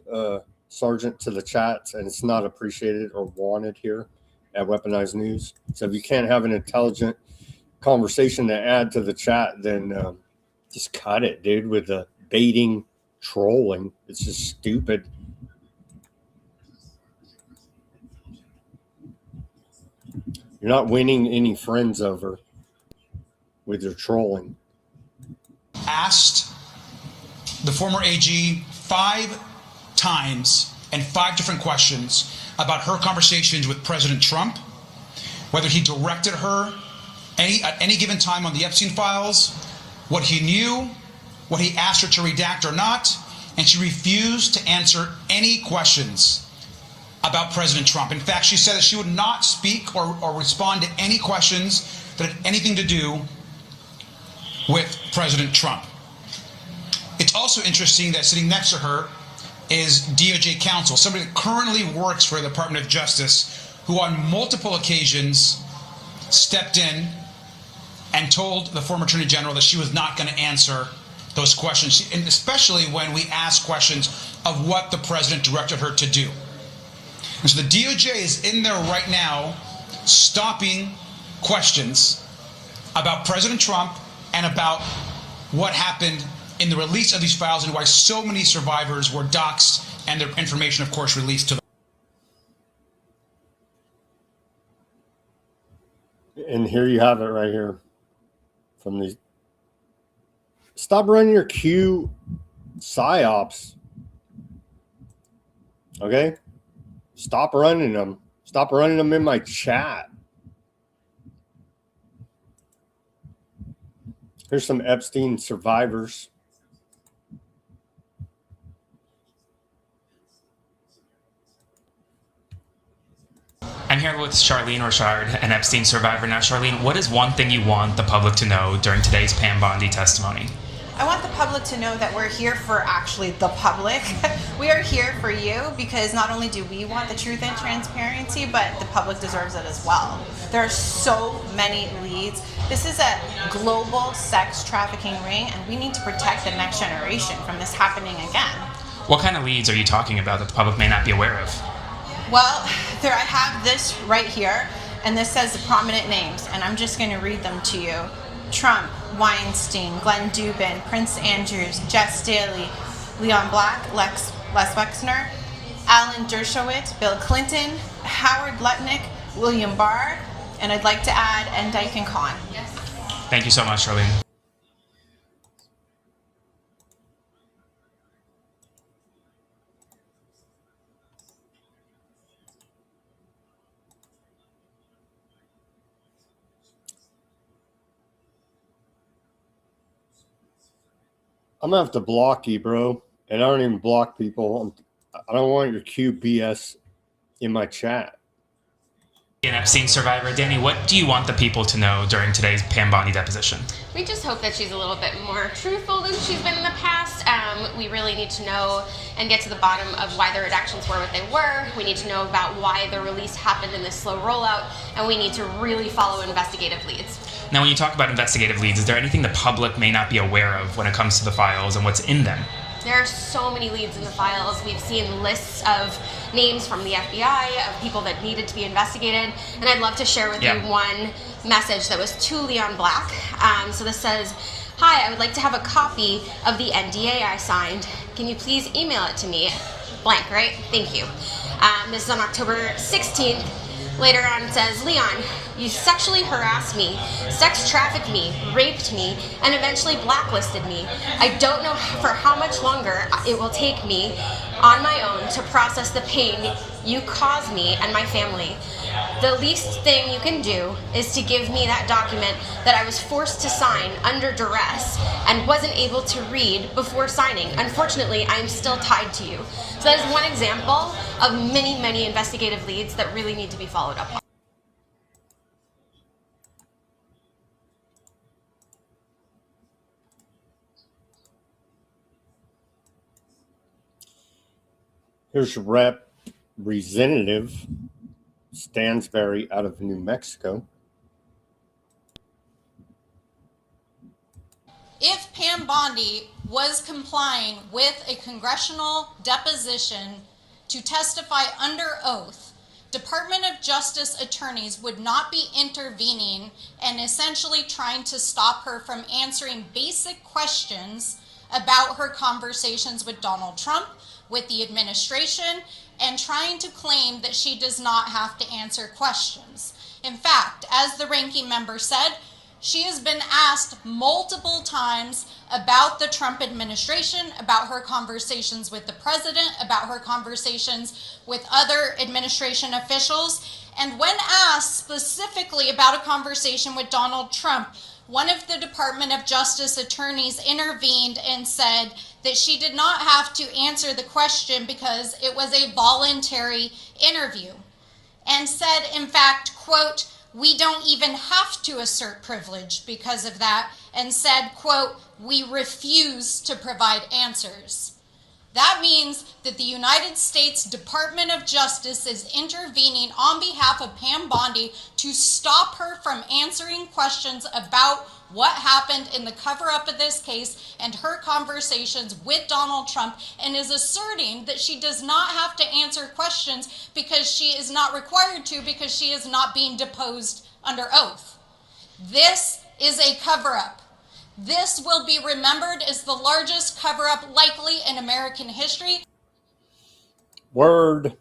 Sergeant, to the chats, and it's not appreciated or wanted here at Weaponized News. So if you can't have an intelligent conversation to add to the chat, then just cut it, dude, with the baiting trolling. It's just stupid. You're not winning any friends over with your trolling. Asked the former AG 5 times and 5 different questions about her conversations with President Trump, whether he directed her at any given time on the Epstein files, what he knew, what he asked her to redact or not, and she refused to answer any questions about President Trump. In fact, she said that she would not speak or respond to any questions that had anything to do with President Trump. It's also interesting that sitting next to her is DOJ counsel, somebody that currently works for the Department of Justice, who on multiple occasions stepped in and told the former Attorney General that she was not going to answer those questions, and especially when we asked questions of what the president directed her to do. And so the DOJ is in there right now stopping questions about President Trump and about what happened in the release of these files and why so many survivors were doxxed and their information, of course, released to them. And here you have it right here from these. Stop running your Q psyops. Okay? Stop running them. Stop running them in my chat. Here's some Epstein survivors. I'm here with Charlene Rochard, an Epstein survivor. Now, Charlene, what is one thing you want the public to know during today's Pam Bondi testimony? I want the public to know that we're here for actually the public. We are here for you because not only do we want the truth and transparency, but the public deserves it as well. There are so many leads. This is a global sex trafficking ring, and we need to protect the next generation from this happening again. What kind of leads are you talking about that the public may not be aware of? Well, I have this right here, and this says the prominent names, and I'm just going to read them to you. Trump, Weinstein, Glenn Dubin, Prince Andrews, Jess Daly, Leon Black, Les Wexner, Alan Dershowitz, Bill Clinton, Howard Lutnick, William Barr, and I'd like to add, and Dyken Khan. Thank you so much, Charlene. I'm gonna have to block you, bro. And I don't even block people. I don't want your QBS in my chat. An Epstein survivor. Danny, what do you want the people to know during today's Pam Bondi deposition? We just hope that she's a little bit more truthful than she's been in the past. We really need to know and get to the bottom of why the redactions were what they were. We need to know about why the release happened in this slow rollout, and we need to really follow investigative leads. Now, when you talk about investigative leads, is there anything the public may not be aware of when it comes to the files and what's in them? There are so many leads in the files. We've seen lists of names from the FBI, of people that needed to be investigated. And I'd love to share with you one message that was to Leon Black. So this says, "Hi, I would like to have a copy of the NDA I signed. Can you please email it to me?" Blank, right? Thank you. This is on October 16th. Later on it says, "Leon, you sexually harassed me, sex trafficked me, raped me, and eventually blacklisted me. I don't know for how much longer it will take me on my own to process the pain you caused me and my family. The least thing you can do is to give me that document that I was forced to sign under duress and wasn't able to read before signing. Unfortunately, I am still tied to you." So that is one example of many, many investigative leads that really need to be followed up on. Here's Representative Stansberry out of New Mexico. If Pam Bondi was complying with a congressional deposition to testify under oath, Department of Justice attorneys would not be intervening and essentially trying to stop her from answering basic questions about her conversations with Donald Trump, with the administration, and trying to claim that she does not have to answer questions. In fact, as the ranking member said, she has been asked multiple times about the Trump administration, about her conversations with the president, about her conversations with other administration officials. And when asked specifically about a conversation with Donald Trump, one of the Department of Justice attorneys intervened and said that she did not have to answer the question because it was a voluntary interview, and said, in fact, quote, "We don't even have to assert privilege because of that," and said, quote, "We refuse to provide answers." That means that the United States Department of Justice is intervening on behalf of Pam Bondi to stop her from answering questions about what happened in the cover-up of this case and her conversations with Donald Trump, and is asserting that she does not have to answer questions because she is not required to, because she is not being deposed under oath. This is a cover-up. This will be remembered as the largest cover-up likely in American history. Word.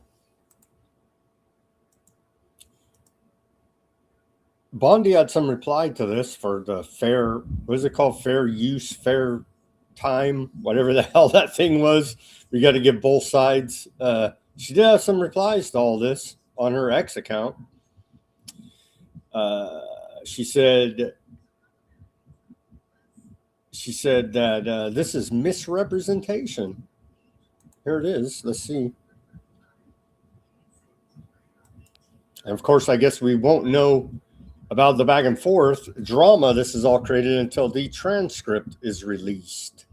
Bondi had some reply to this for the fair, what is it called? Fair use, fair time, whatever the hell that thing was. We got to give both sides. She did have some replies to all this on her X account. She said that this is misrepresentation. Here it is. Let's see. And of course, I guess we won't know about the back and forth drama. This is all created until the transcript is released.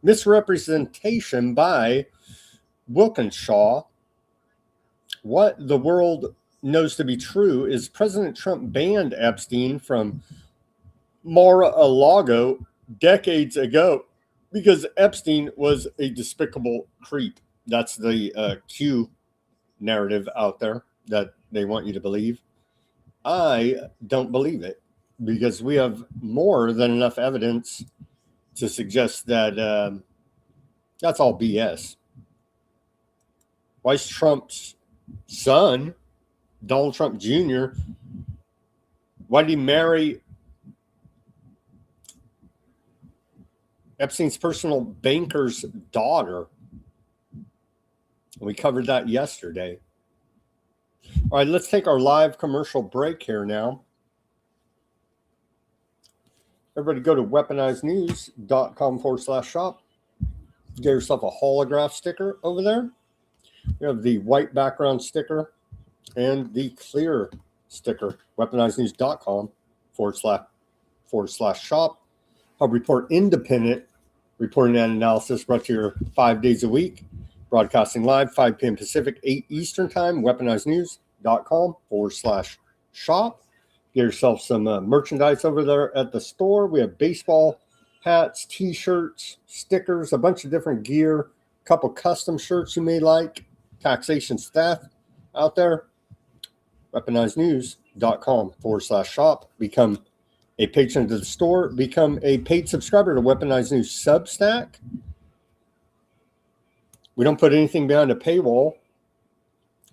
Misrepresentation by Wilkinshaw. What the world knows to be true is President Trump banned Epstein from Mar-a-Lago decades ago because Epstein was a despicable creep. That's the Q narrative out there that they want you to believe. I don't believe it, because we have more than enough evidence to suggest that that's all BS. Why is Trump's son, Donald Trump Jr., why did he marry Epstein's personal banker's daughter? We covered that yesterday. All right, let's take our live commercial break here now. Everybody go to weaponizednews.com/shop. Get yourself a holograph sticker over there. You have the white background sticker and the clear sticker. weaponizednews.com/shop. I'll report independent reporting and analysis brought to you 5 days a week. Broadcasting live, 5 p.m. Pacific, 8 Eastern Time. weaponizednews.com/shop. Get yourself some merchandise over there at the store. We have baseball hats, t-shirts, stickers, a bunch of different gear, a couple custom shirts you may like. Taxation staff out there. weaponizednews.com/shop. Become a patron to the store. Become a paid subscriber to Weaponized News Substack. We don't put anything behind a paywall.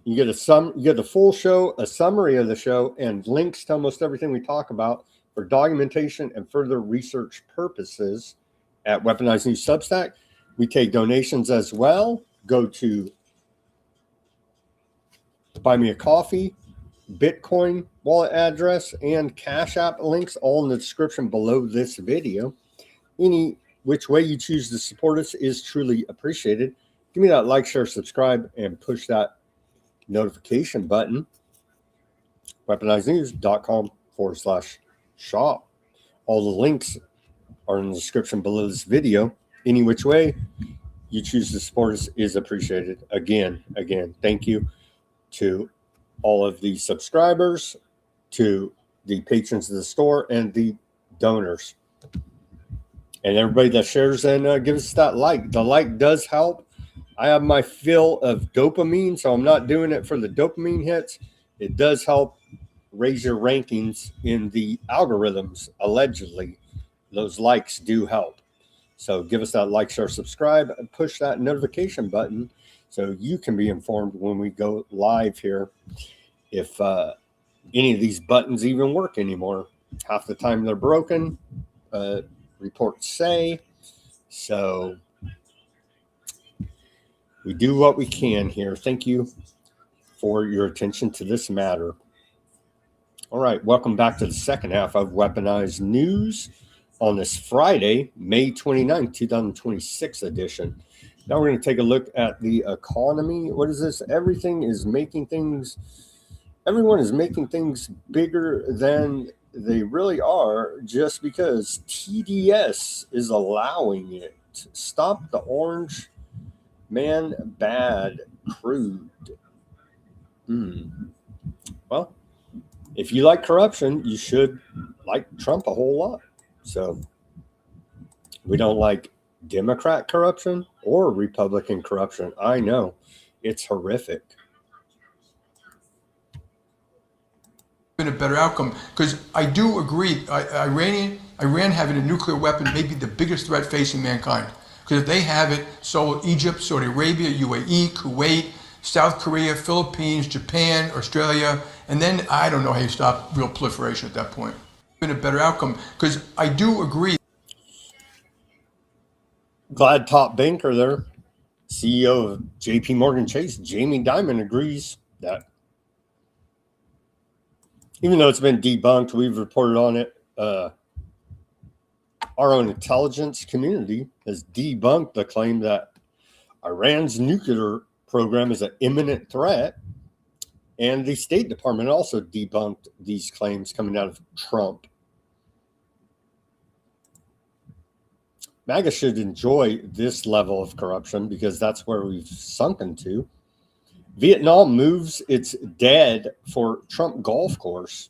You get the full show, a summary of the show, and links to almost everything we talk about for documentation and further research purposes at Weaponized News Substack. We take donations as well. Go to Buy Me a Coffee, Bitcoin wallet address, and Cash App links all in the description below this video. Any which way you choose to support us is truly appreciated. Give me that like, share, subscribe, and push that notification button. weaponizednews.com/shop. All the links are in the description below this video. Any which way you choose to support us is appreciated. Again, thank you to all of the subscribers, to the patrons of the store, and the donors. And everybody that shares and gives us that like. The like does help. I have my fill of dopamine, so I'm not doing it for the dopamine hits. It does help raise your rankings in the algorithms, allegedly. Those likes do help. So give us that like, share, subscribe, and push that notification button so you can be informed when we go live here. If any of these buttons even work anymore. Half the time they're broken, reports say. So we do what we can here. Thank you for your attention to this matter. All right, welcome back to the second half of Weaponized News on this Friday, May 29th, 2026 edition. Now we're going to take a look at the economy. What is this? Everyone is making things bigger than they really are just because TDS is allowing it. Stop the orange man bad crude. Well, if you like corruption, you should like Trump a whole lot. So we don't like Democrat corruption or Republican corruption. I know it's horrific. Been a better outcome because I do agree. Iran having a nuclear weapon may be the biggest threat facing mankind. Because if they have it, so will Egypt, Saudi Arabia, UAE, Kuwait, South Korea, Philippines, Japan, Australia, and then I don't know how you stop real proliferation at that point. Been a better outcome because I do agree. Glad top banker there, CEO of JP Morgan Chase, Jamie Dimon, agrees that even though it's been debunked, we've reported on it. Our own intelligence community has debunked the claim that Iran's nuclear program is an imminent threat. And the State Department also debunked these claims coming out of Trump. MAGA should enjoy this level of corruption because that's where we've sunken to. Vietnam moves its dead for Trump golf course.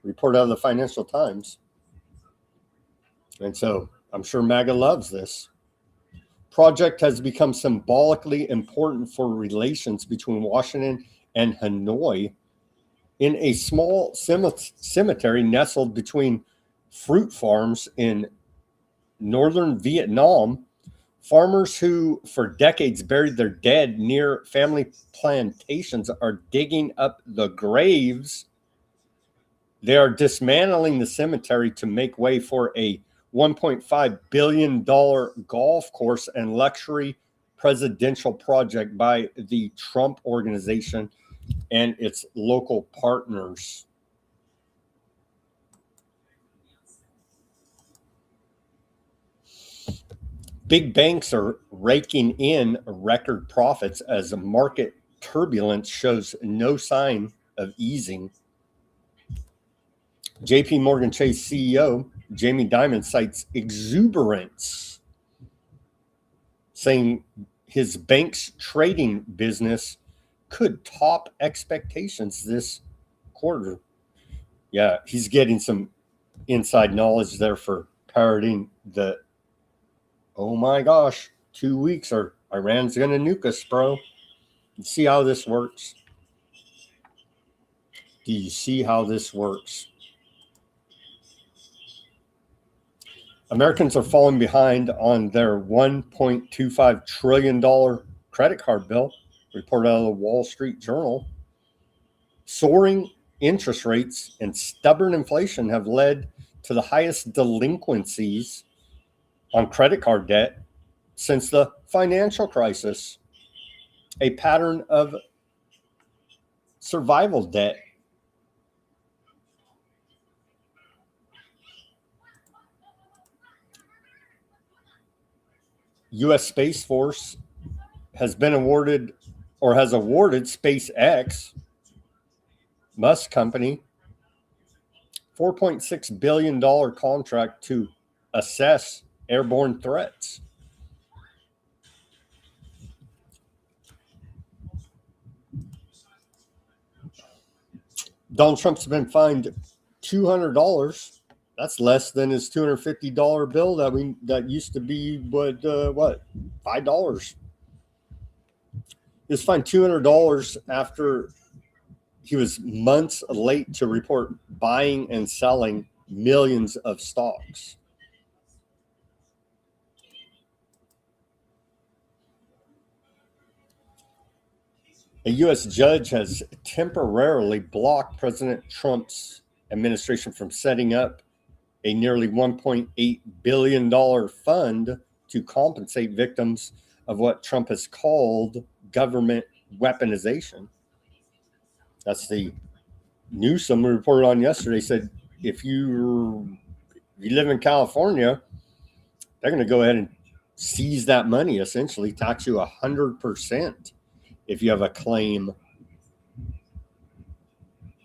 Report out of the Financial Times. And so I'm sure MAGA loves this. Project has become symbolically important for relations between Washington and Hanoi in a small cemetery nestled between fruit farms in northern Vietnam. Farmers who for decades buried their dead near family plantations are digging up the graves. They are dismantling the cemetery to make way for a $1.5 billion golf course and luxury presidential project by the Trump organization and its local partners. Big banks are raking in record profits as market turbulence shows no sign of easing. JP Morgan Chase CEO Jamie Dimon cites exuberance, saying his bank's trading business could top expectations this quarter. Yeah, he's getting some inside knowledge there for parroting the, oh my gosh, 2 weeks or Iran's going to nuke us, bro. You see how this works? Do you see how this works? Americans are falling behind on their $1.25 trillion credit card bill, reported out of the Wall Street Journal. Soaring interest rates and stubborn inflation have led to the highest delinquencies on credit card debt since the financial crisis, a pattern of survival debt. U.S. Space Force has awarded SpaceX, Musk company, $4.6 billion contract to assess airborne threats. Donald Trump's been fined $200. That's less than his $250 bill that used to be $5. He was fined $200 after he was months late to report buying and selling millions of stocks. A U.S. judge has temporarily blocked President Trump's administration from setting up a nearly $1.8 billion fund to compensate victims of what Trump has called government weaponization. That's the Newsom reported on yesterday, said if you live in California, they're going to go ahead and seize that money, essentially tax you 100% if you have a claim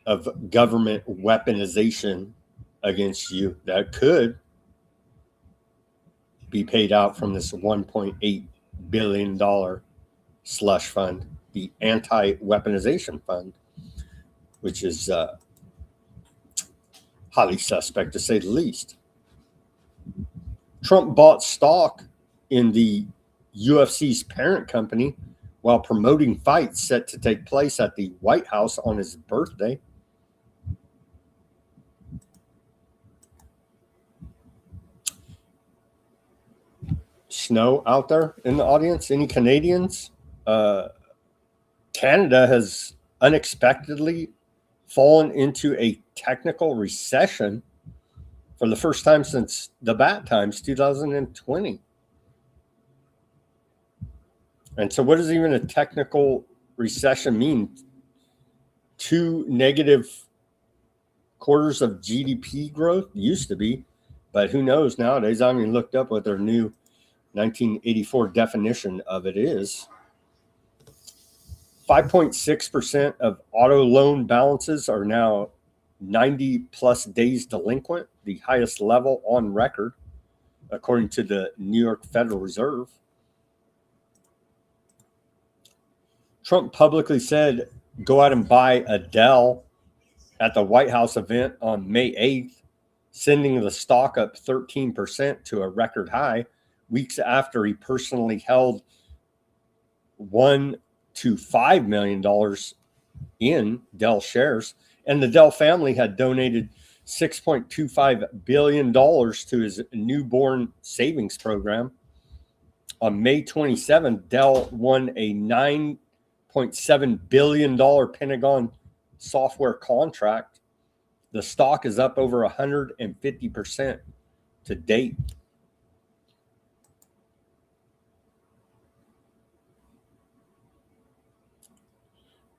of government weaponization against you that could be paid out from this $1.8 billion slush fund, the anti-weaponization fund, which is highly suspect to say the least. Trump bought stock in the UFC's parent company while promoting fights set to take place at the White House on his birthday. Snow out there in the audience? Any Canadians? Canada has unexpectedly fallen into a technical recession for the first time since the bad times, 2020. And so what does even a technical recession mean? 2 negative quarters of GDP growth used to be, but who knows nowadays? I haven't even looked up what their new 1984 definition of it is. 5.6% of auto loan balances are now 90 plus days delinquent, the highest level on record, according to the New York Federal Reserve. Trump publicly said, go out and buy Adele at the White House event on May 8th, sending the stock up 13% to a record high, weeks after he personally held $1 to $5 million in Dell shares. And the Dell family had donated $6.25 billion to his newborn savings program. On May 27th, Dell won a $9.7 billion Pentagon software contract. The stock is up over 150% to date.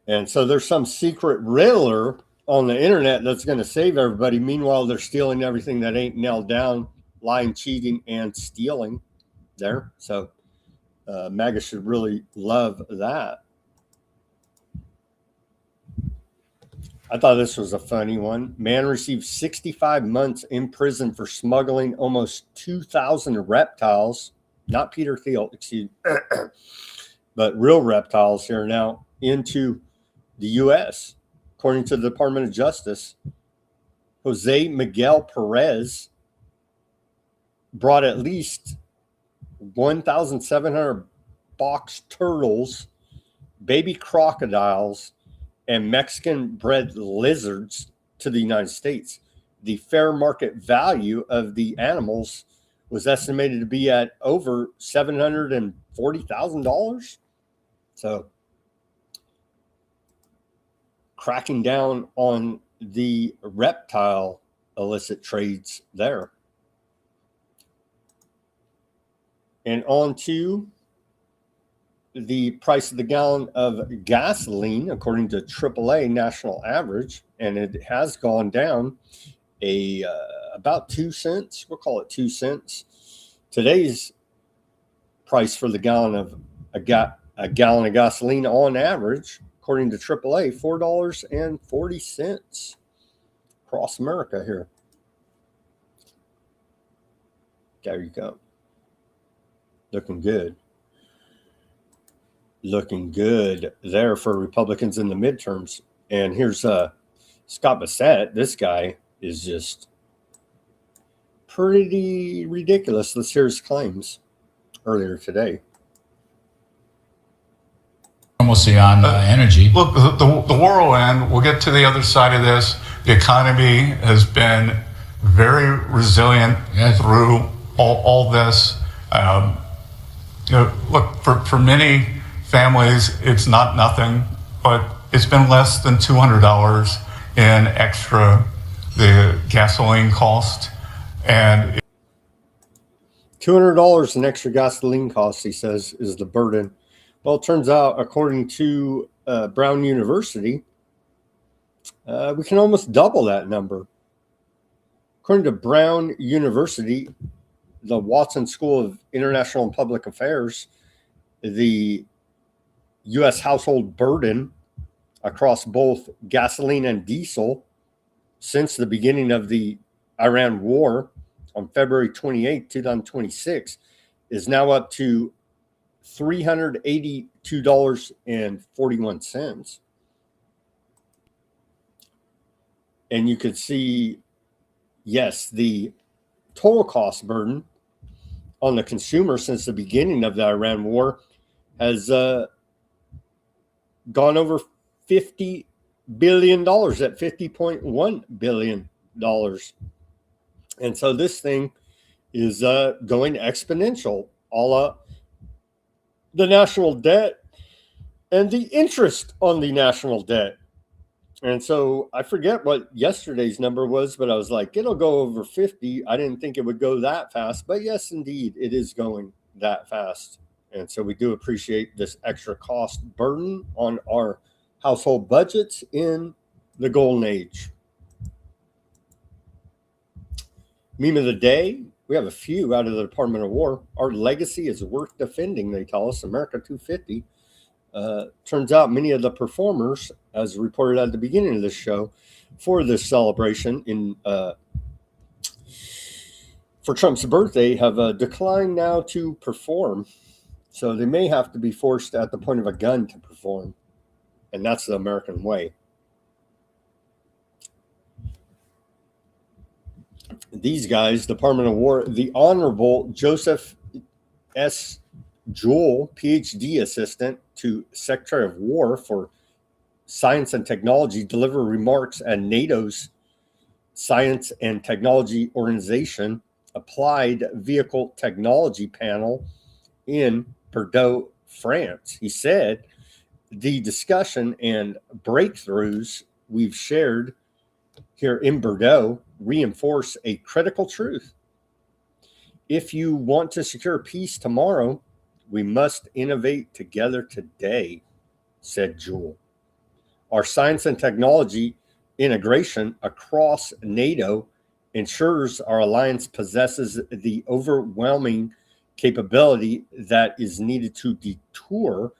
And so there's some secret riddler on the internet that's going to save everybody. Meanwhile, they're stealing everything that ain't nailed down, lying, cheating, and stealing. there. So MAGA should really love that. I thought this was a funny one. Man received 65 months in prison for smuggling almost 2,000 reptiles, not Peter Thiel, excuse me, but real reptiles here now into the U.S. According to the Department of Justice, Jose Miguel Perez brought at least 1,700 box turtles, baby crocodiles, and Mexican-bred lizards to the United States. The fair market value of the animals was estimated to be at over $740,000. So, cracking down on the reptile illicit trades there. And on to the price of the gallon of gasoline, according to AAA national average, and it has gone down about 2 cents. We'll call it 2 cents. Today's price for the gallon of a gallon of gasoline on average, according to AAA, $4.40 across America here. There you go. Looking good. Looking good there for Republicans in the midterms. And here's Scott Bassett. This guy is just pretty ridiculous. Let's hear his claims earlier today. Normalcy on energy. Look, the war will end. We'll get to the other side of this. The economy has been very resilient through all this. Look, for many families, it's not nothing, but it's been less than $200 in extra the gasoline cost. And $200 in extra gasoline costs, he says, is the burden. Well, it turns out, according to Brown University, we can almost double that number. According to Brown University, the Watson School of International and Public Affairs, the U.S. household burden across both gasoline and diesel since the beginning of the Iran war on February 28, 2026, is now up to $382.41. And you could see, yes, the total cost burden on the consumer since the beginning of the Iran war has gone over $50 billion at $50.1 billion. And so this thing is going exponential, a la the national debt and the interest on the national debt. And so I forget what yesterday's number was, but I was like, it'll go over 50. I didn't think it would go that fast, but yes, indeed, it is going that fast. And so we do appreciate this extra cost burden on our household budgets in the golden age. Meme of the day. We have a few out of the Department of War. Our legacy is worth defending, they tell us. America 250. Turns out many of the performers, as reported at the beginning of this show, for this celebration for Trump's birthday, have declined now to perform. So they may have to be forced at the point of a gun to perform. And that's the American way. These guys, Department of War, the Honorable Joseph S. Jewell, PhD assistant to Secretary of War for Science and Technology, delivered remarks at NATO's Science and Technology Organization Applied Vehicle Technology Panel in Bordeaux, France. He said, the discussion and breakthroughs we've shared here in Bordeaux reinforce a critical truth. If you want to secure peace tomorrow, we must innovate together today, said Jewell. Our science and technology integration across NATO ensures our alliance possesses the overwhelming capability that is needed to deter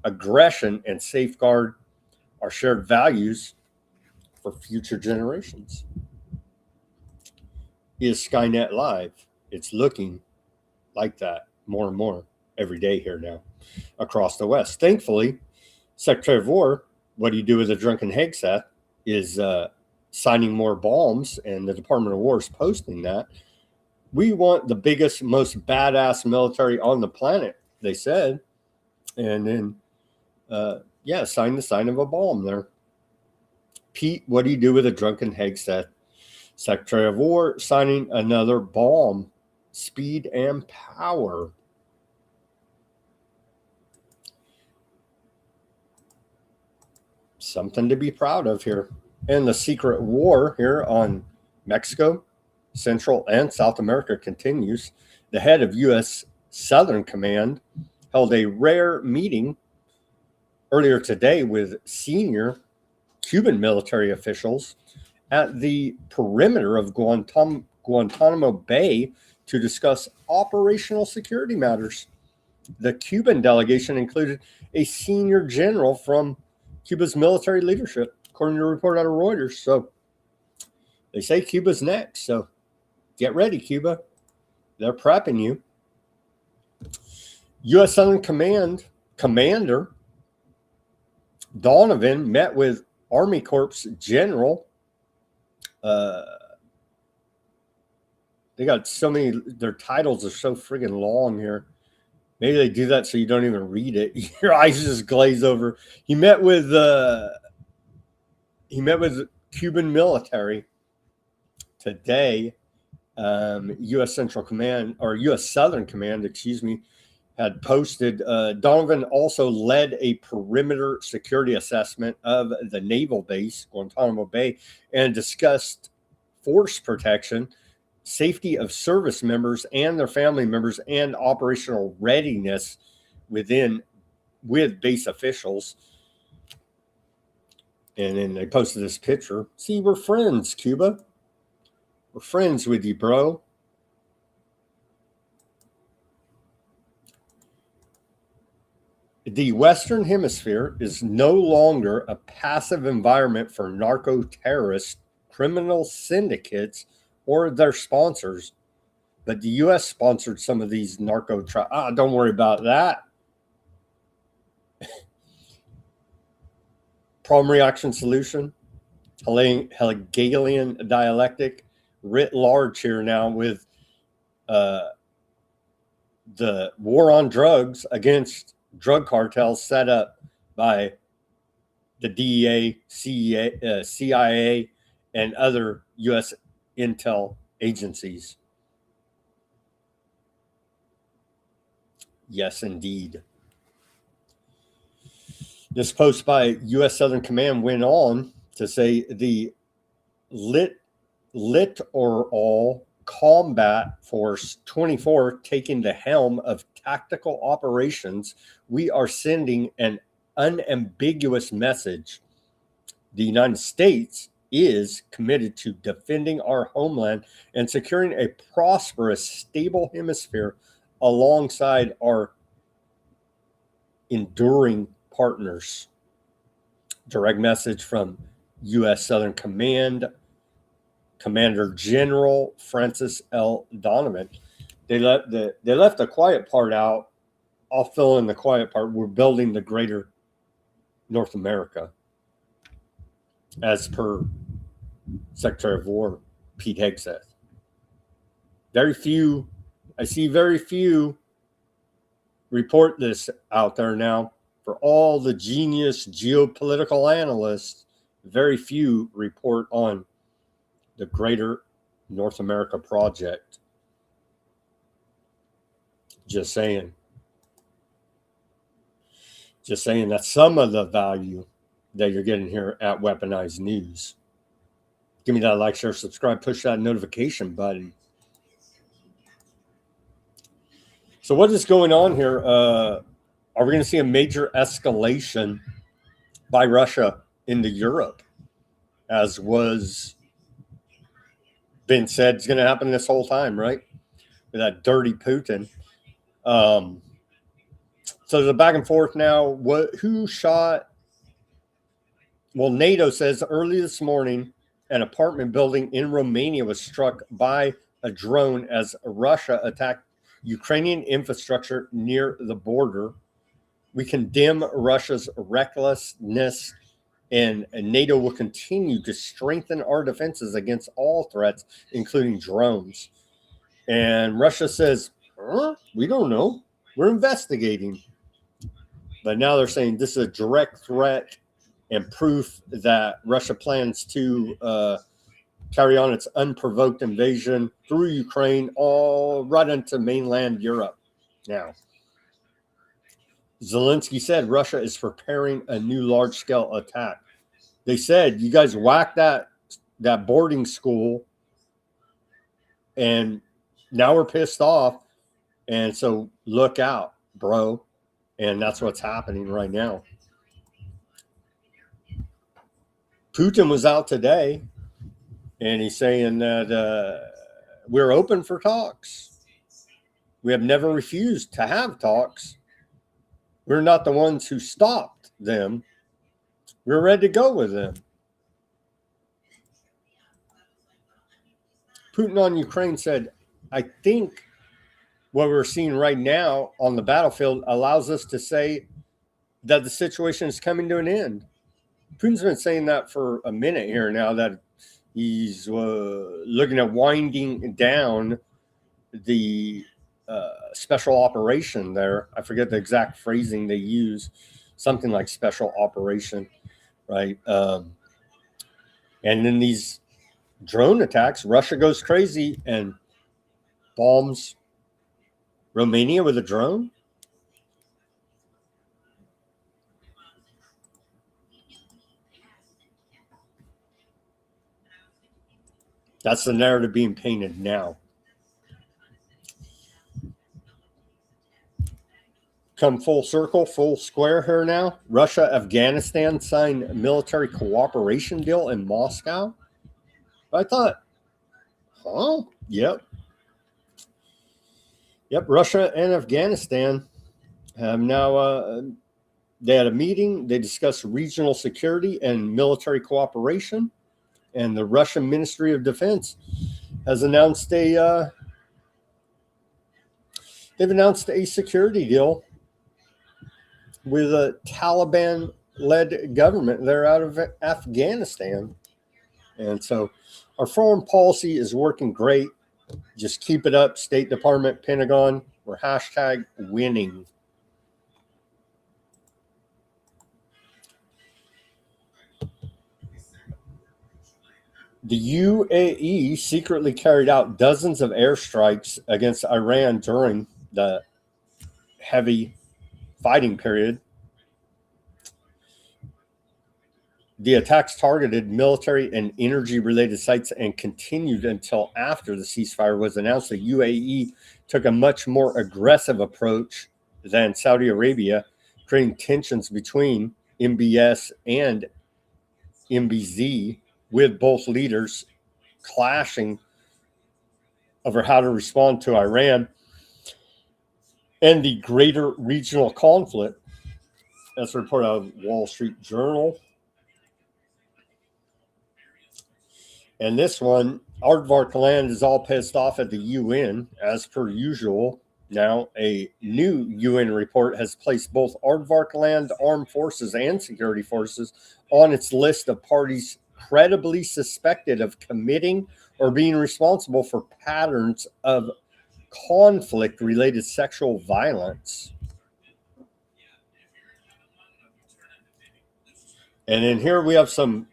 aggression and safeguard our shared values for future generations. Is Skynet live? It's looking like that more and more every day here now across the West. Thankfully, Secretary of War, what do you do with a drunken Hegseth, is signing more bombs, and the Department of War is posting that. We want the biggest, most badass military on the planet, they said. And then, sign the sign of a bomb there. Pete, what do you do with a drunken Hegseth? Secretary of War signing another bomb. Speed and power. Something to be proud of here. And the secret war here on Mexico, Central and South America continues. The head of U.S. Southern Command held a rare meeting earlier today with senior Cuban military officials at the perimeter of Guantanamo Bay to discuss operational security matters. The Cuban delegation included a senior general from Cuba's military leadership, according to a report out of Reuters. So they say Cuba's next. So get ready, Cuba. They're prepping you. U.S. Southern Command Commander Donovan met with Army Corps General. They got so many, their titles are so friggin' long here. Maybe they do that so you don't even read it. Your eyes just glaze over. He met with Cuban military today. U.S. Central Command, or U.S. Southern Command, had posted. Donovan also led a perimeter security assessment of the naval base, Guantanamo Bay, and discussed force protection, safety of service members and their family members, and operational readiness with base officials. And then they posted this picture. See, we're friends, Cuba. We're friends with you, bro. The Western Hemisphere is no longer a passive environment for narco-terrorist criminal syndicates or their sponsors, but the U.S. sponsored some of these don't worry about that. Problem, reaction, solution, Hegelian dialectic, writ large here now with the war on drugs against drug cartels set up by the DEA, CIA, and other U.S. intel agencies. Yes, indeed. This post by U.S. Southern Command went on to say the Littoral Combat Force 24 taking the helm of tactical operations. We are sending an unambiguous message. The United States is committed to defending our homeland and securing a prosperous, stable hemisphere alongside our enduring partners. Direct message from U.S. Southern Command Commander General Francis L. Donovan. They left the quiet part out. I'll fill in the quiet part. We're building the greater North America, as per Secretary of War Pete Hegseth. I see very few report this out there now. For all the genius geopolitical analysts, very few report on the greater North America project. Just saying. That's some of the value that you're getting here at Weaponized News. Give me that like, share, subscribe, push that notification button. So what is going on here? Are we going to see a major escalation by Russia into Europe, as was been said is going to happen this whole time, right? With that dirty Putin. So the back and forth now. Who shot? Well, NATO says early this morning, an apartment building in Romania was struck by a drone as Russia attacked Ukrainian infrastructure near the border. We condemn Russia's recklessness, and NATO will continue to strengthen our defenses against all threats, including drones. And Russia says, we don't know. We're investigating. But now they're saying this is a direct threat and proof that Russia plans to carry on its unprovoked invasion through Ukraine, all right into mainland Europe. Now, Zelensky said Russia is preparing a new large-scale attack. They said, you guys whacked that boarding school, and now we're pissed off, and so look out, bro. And that's what's happening right now. Putin was out today, and he's saying that we're open for talks. We have never refused to have talks. We're not the ones who stopped them. We're ready to go with them. Putin on Ukraine said, I think what we're seeing right now on the battlefield allows us to say that the situation is coming to an end. Putin's been saying that for a minute here now, that he's looking at winding down the special operation there. I forget the exact phrasing they use, something like special operation, right? And then these drone attacks, Russia goes crazy and bombs Romania with a drone. That's the narrative being painted now. Come full circle, full square here now. Russia, Afghanistan signed a military cooperation deal in Moscow. I thought, Yep. Russia and Afghanistan have now, they had a meeting. They discussed regional security and military cooperation. And the Russian Ministry of Defense has announced they've announced a security deal with a Taliban-led government there out of Afghanistan. And so our foreign policy is working great. Just keep it up, State Department, Pentagon. We're #winning. The UAE secretly carried out dozens of airstrikes against Iran during the heavy fighting period. The attacks targeted military and energy-related sites and continued until after the ceasefire was announced. The UAE took a much more aggressive approach than Saudi Arabia, creating tensions between MBS and MBZ, with both leaders clashing over how to respond to Iran and the greater regional conflict. That's a report out of Wall Street Journal. And this one, Aardvark Land is all pissed off at the UN, as per usual. Now, a new UN report has placed both Aardvark Land armed forces and security forces on its list of parties credibly suspected of committing or being responsible for patterns of conflict-related sexual violence. And then here we have some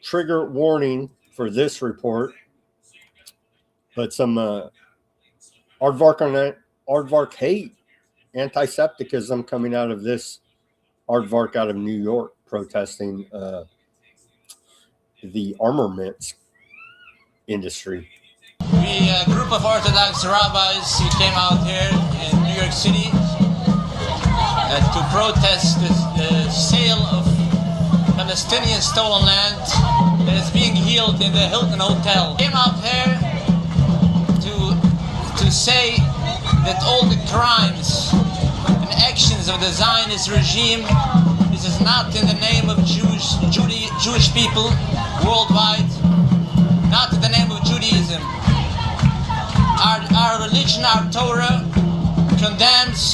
trigger warning for this report, but some Aardvark hate, anti-Semitism coming out of this Aardvark out of New York protesting the armaments industry. We, a group of Orthodox rabbis, who came out here in New York City to protest the sale of Palestinian stolen land that is being held in the Hilton Hotel. Came out here to say that all the crimes and actions of the Zionist regime, this is not in the name of Jewish people worldwide, not in the name of Judaism. Our religion, our Torah, condemns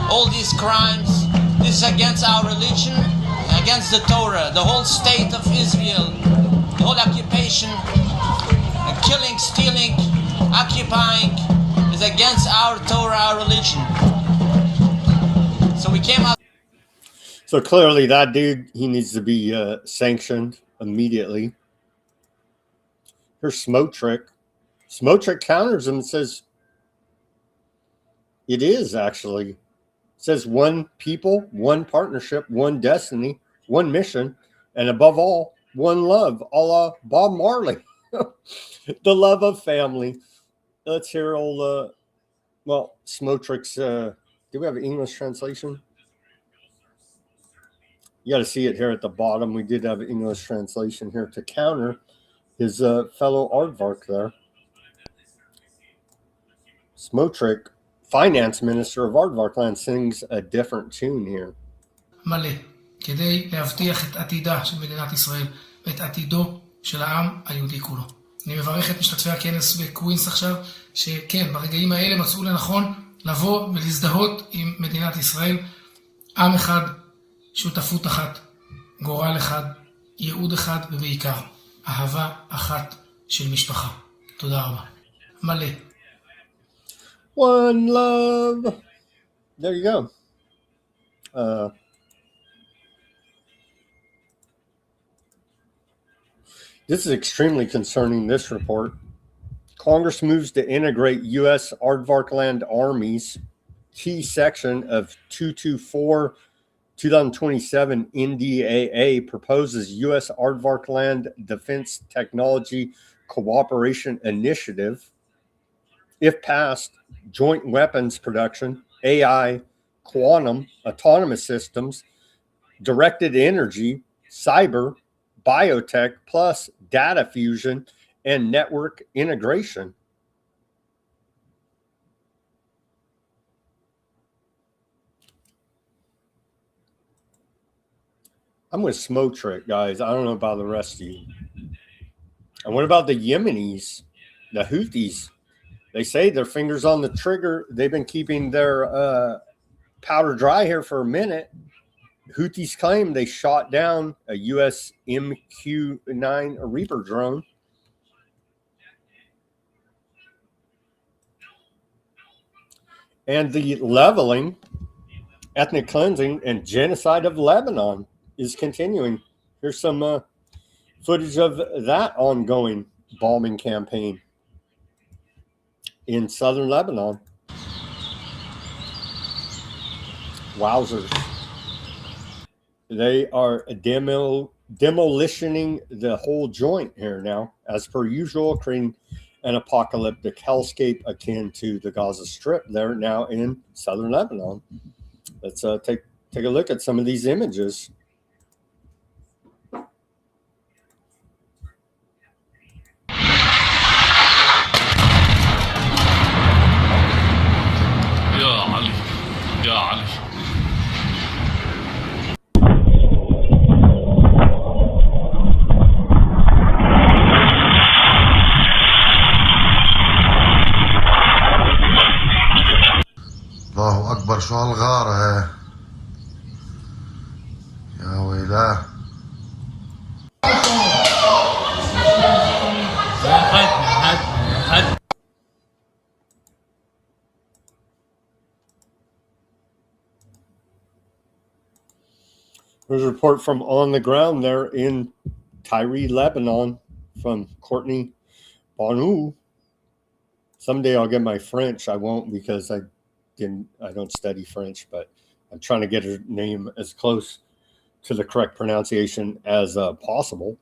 all these crimes. This is against our religion, against the Torah, the whole state of Israel, the whole occupation, killing, stealing, occupying is against our Torah, our religion. So we came out. So clearly that dude, he needs to be sanctioned immediately. Here's Smoke Trick. Smoke Trick counters him and says, it is actually. It says one people, one partnership, one destiny, one mission, and above all, one love, a la Bob Marley. The love of family. Let's hear old, Smoke Trick's, do we have an English translation? You got to see it here at the bottom. We did have an English translation here to counter his fellow aardvark there. Smoke Trick, finance minister of aardvark land, sings a different tune here. מלא, כדי להבטיח את עתידה של מדינת ישראל ואת עתידו של העם היהודי כולו. אני מברך את משתתפי הכנס בקווינס עכשיו, שכן, ברגעים האלה מצאו לנכון לבוא ולהזדהות עם מדינת ישראל. עם אחד, שותפות אחת, גורל אחד, ייעוד אחד, ובעיקר, אהבה אחת של משפחה. תודה רבה. מלא. One love. There you go. This is extremely concerning, this report. Congress moves to integrate U.S. aardvark land armies. Key section of 224 2027 NDAA proposes U.S. aardvark land defense technology cooperation initiative. If passed, joint weapons production, AI, quantum, autonomous systems, directed energy, cyber, biotech, plus data fusion and network integration. I'm with Smoke Trick, guys. I don't know about the rest of you. And what about the Yemenis, the Houthis? They say their fingers on the trigger. They've been keeping their powder dry here for a minute. Houthis claim they shot down a U.S. MQ-9 Reaper drone. And the leveling, ethnic cleansing, and genocide of Lebanon is continuing. Here's some footage of that ongoing bombing campaign in southern Lebanon. Wowzers. They are demolitioning the whole joint here now, as per usual, creating an apocalyptic hellscape akin to the Gaza Strip there now in southern Lebanon. Let's take a look at some of these images. الله أكبر شو هالغارة هي يا ويلاه There's a report from on the ground there in Tyre, Lebanon, from Courtney Bonu. Someday I'll get my French. I won't because I don't study French, but I'm trying to get her name as close to the correct pronunciation as possible.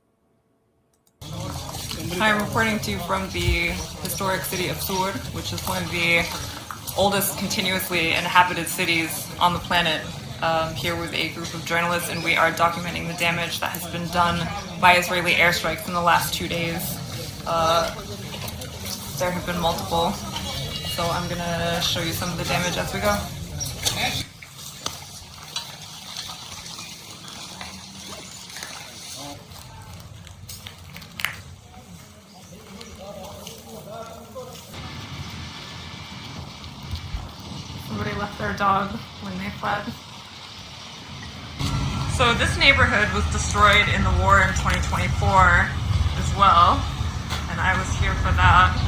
I'm reporting to you from the historic city of Sur, which is one of the oldest continuously inhabited cities on the planet. Here with a group of journalists, and we are documenting the damage that has been done by Israeli airstrikes in the last 2 days. There have been multiple So I'm gonna show you some of the damage as we go. Somebody left their dog when they fled. So this neighborhood was destroyed in the war in 2024 as well, and I was here for that.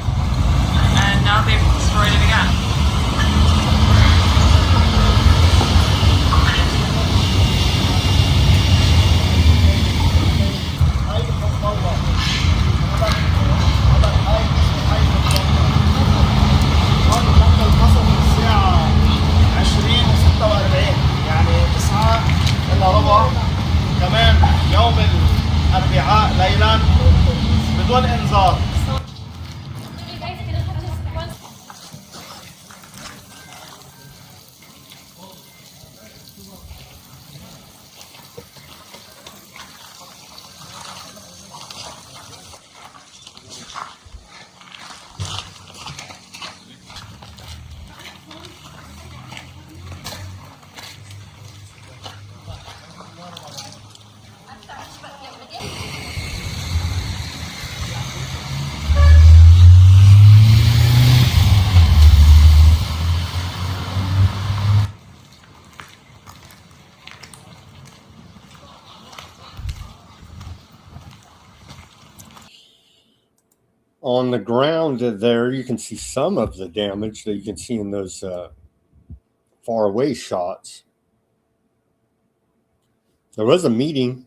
And now they've destroyed it again. كمان يوم الأربعاء ليلا بدون إنذار. On the ground there, you can see some of the damage that you can see in those far away shots. There was a meeting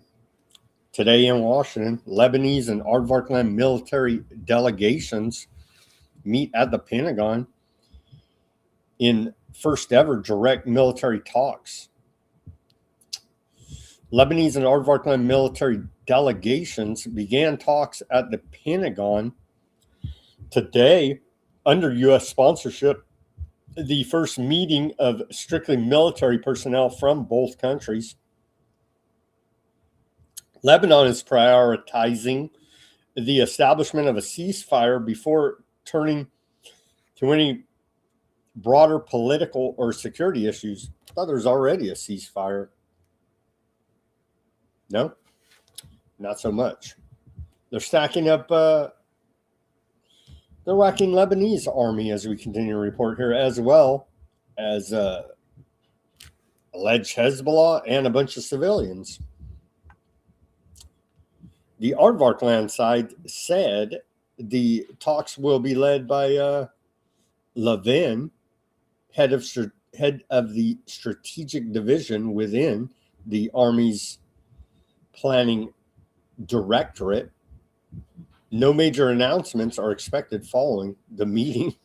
today in Washington. Lebanese and Aardvarkland military delegations meet at the Pentagon in first ever direct military talks. Lebanese and Aardvarkland military delegations began talks at the Pentagon today under U.S. sponsorship, the first meeting of strictly military personnel from both countries. Lebanon is prioritizing the establishment of a ceasefire before turning to any broader political or security issues. I thought there was already a ceasefire. No, not so much. They're stacking up they're whacking Lebanese army as we continue to report here, as well as alleged Hezbollah and a bunch of civilians. The Aardvarkland side said the talks will be led by Levin, head of the strategic division within the Army's planning directorate. No major announcements are expected following the meeting.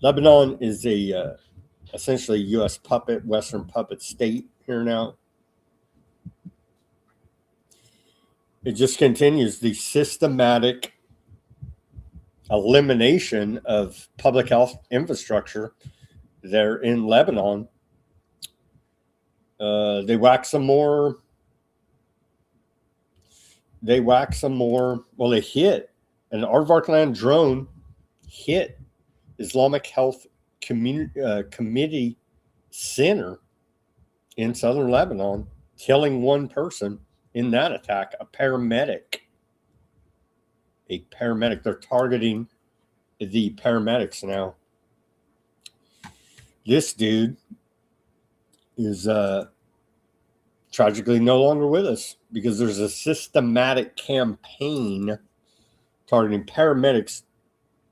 Lebanon is a essentially U.S. puppet, Western puppet state here now. It just continues the systematic elimination of public health infrastructure there in Lebanon. They whack some more. Well, they hit an Aardvarkland drone hit Islamic Health Committee Center in southern Lebanon, killing one person in that attack, a paramedic. They're targeting the paramedics now. This dude is tragically no longer with us because there's a systematic campaign targeting paramedics,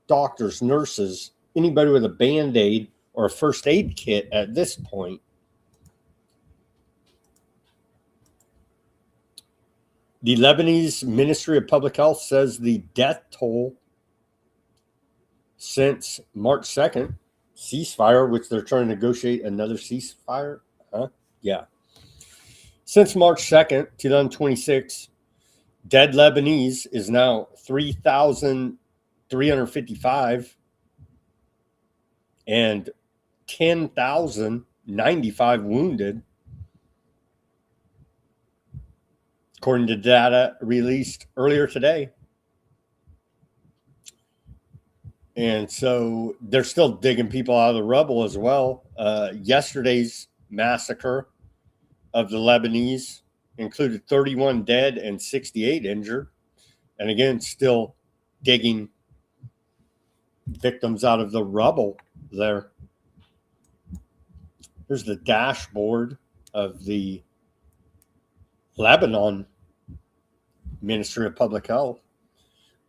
doctors, nurses, anybody with a Band-Aid or a first aid kit at this point. The Lebanese Ministry of Public Health says the death toll since March 2nd, ceasefire, which they're trying to negotiate another ceasefire. Yeah. Since March 2nd, 2026, dead Lebanese is now 3,355 and 10,095 wounded, according to data released earlier today. And so they're still digging people out of the rubble as well. Yesterday's massacre of the Lebanese included 31 dead and 68 injured. And again, still digging victims out of the rubble there. Here's the dashboard of the Lebanon Ministry of Public Health.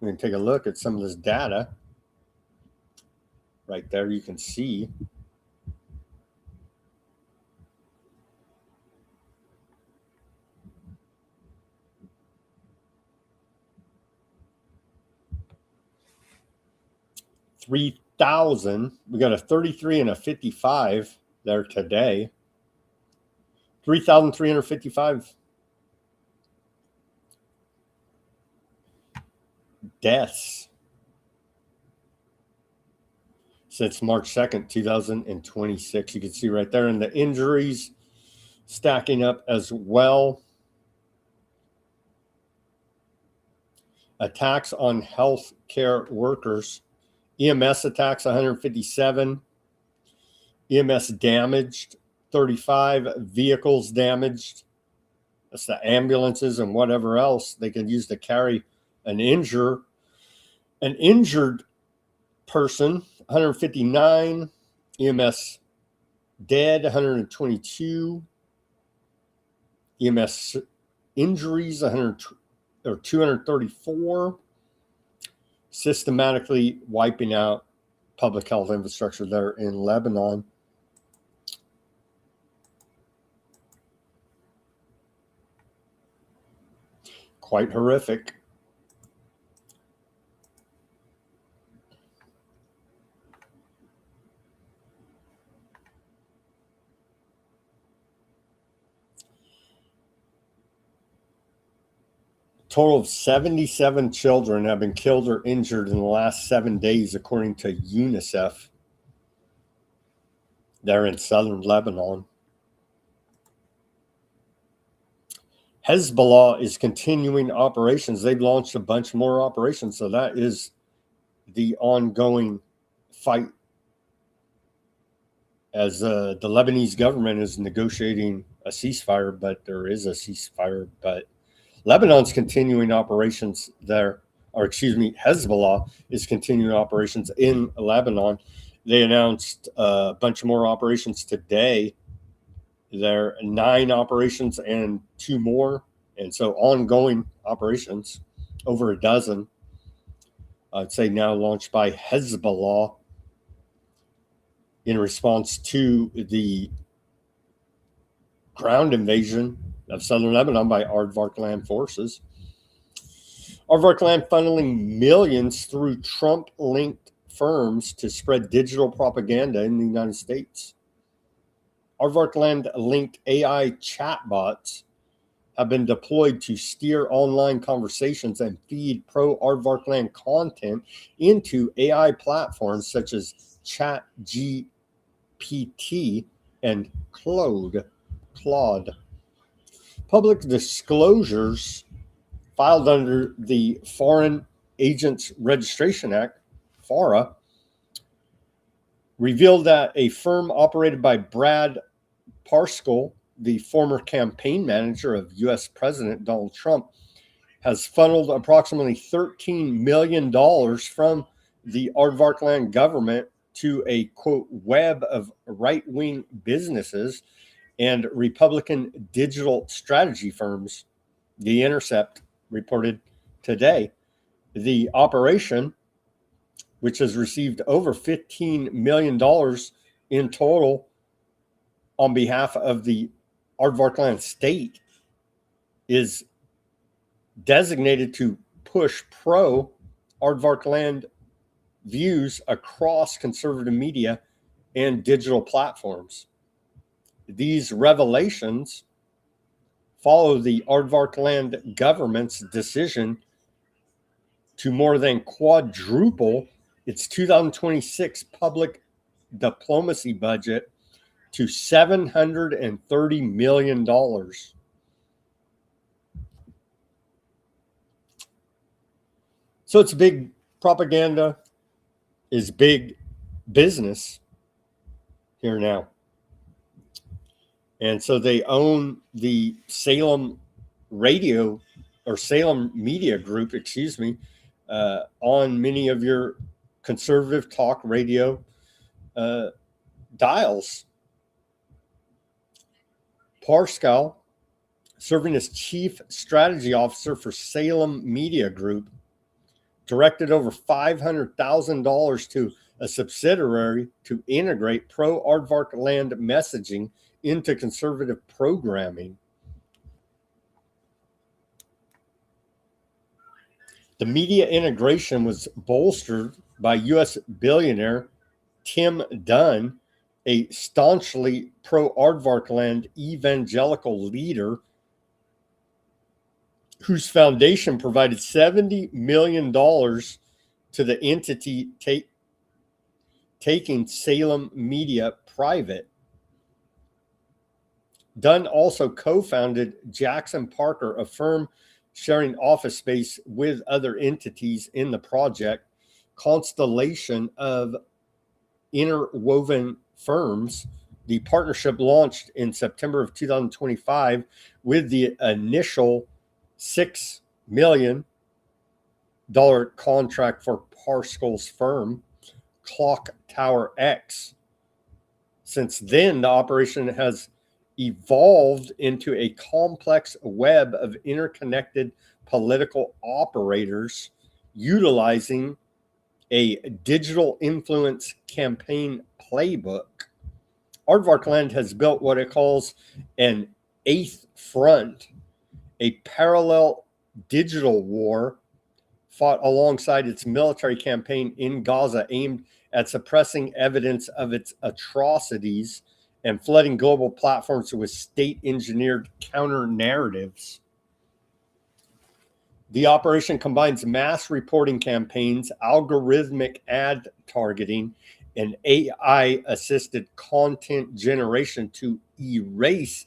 We can take a look at some of this data. Right there, you can see. We got a 33 and a 55 there today. 3,355 deaths since March 2nd, 2026. You can see right there, and the injuries stacking up as well. Attacks on health care workers. EMS attacks 157. EMS damaged 35. Vehicles damaged. That's the ambulances and whatever else they can use to carry an injured person. 159. EMS dead 122. EMS injuries 234. Systematically wiping out public health infrastructure there in Lebanon. Quite horrific. Total of 77 children have been killed or injured in the last 7 days, according to UNICEF. They're in southern Lebanon. Hezbollah is continuing operations. They've launched a bunch more operations, so that is the ongoing fight as the Lebanese government is negotiating a ceasefire, but there is a ceasefire, but Lebanon's continuing operations there, or excuse me, Hezbollah is continuing operations in Lebanon. They announced a bunch more operations today. There are 9 operations and 2 more. And so ongoing operations, over a dozen, I'd say now launched by Hezbollah in response to the ground invasion of southern Lebanon by Aardvark land forces. Aardvark land funneling millions through Trump-linked firms to spread digital propaganda in the United States. Aardvark land-linked AI chatbots have been deployed to steer online conversations and feed pro-Aardvark land content into AI platforms such as ChatGPT and Claude. Public disclosures filed under the Foreign Agents Registration Act, FARA, revealed that a firm operated by Brad Parscale, the former campaign manager of U.S. President Donald Trump, has funneled approximately $13 million from the Aardvark land government to a, quote, web of right-wing businesses and Republican digital strategy firms, The Intercept reported today. The operation, which has received over $15 million in total on behalf of the Aardvark land state, is designated to push pro-Aardvark land views across conservative media and digital platforms. These revelations follow the Aardvark land government's decision to more than quadruple its 2026 public diplomacy budget to $730 million. So it's big propaganda. is big business here now. And so they own the Salem radio or Salem Media Group, excuse me, on many of your conservative talk radio dials. Parscale, serving as chief strategy officer for Salem Media Group, directed over $500,000 to a subsidiary to integrate pro-aardvark land messaging into conservative programming. The media integration was bolstered by U.S. billionaire Tim Dunn, a staunchly pro-aardvark land evangelical leader whose foundation provided $70 million to the entity taking Salem Media private. Dunn also co-founded Jackson Parker, a firm sharing office space with other entities in the project constellation of interwoven firms. The partnership launched in September of 2025 with the initial $6 million contract for Parscale's firm, Clock Tower X. Since then, the operation has evolved into a complex web of interconnected political operators utilizing a digital influence campaign playbook. Aardvark Land has built what it calls an eighth front, a parallel digital war fought alongside its military campaign in Gaza aimed at suppressing evidence of its atrocities and flooding global platforms with state-engineered counter-narratives. The operation combines mass reporting campaigns, algorithmic ad targeting, and AI-assisted content generation to erase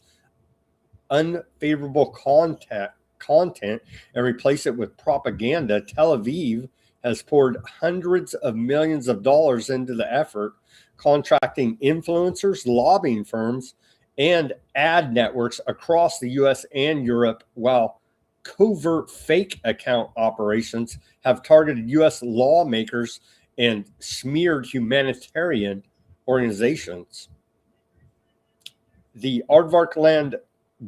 unfavorable content and replace it with propaganda. Tel Aviv has poured hundreds of millions of dollars into the effort, contracting influencers, lobbying firms, and ad networks across the U.S. and Europe, while covert fake account operations have targeted U.S. lawmakers and smeared humanitarian organizations. The Aardvark Land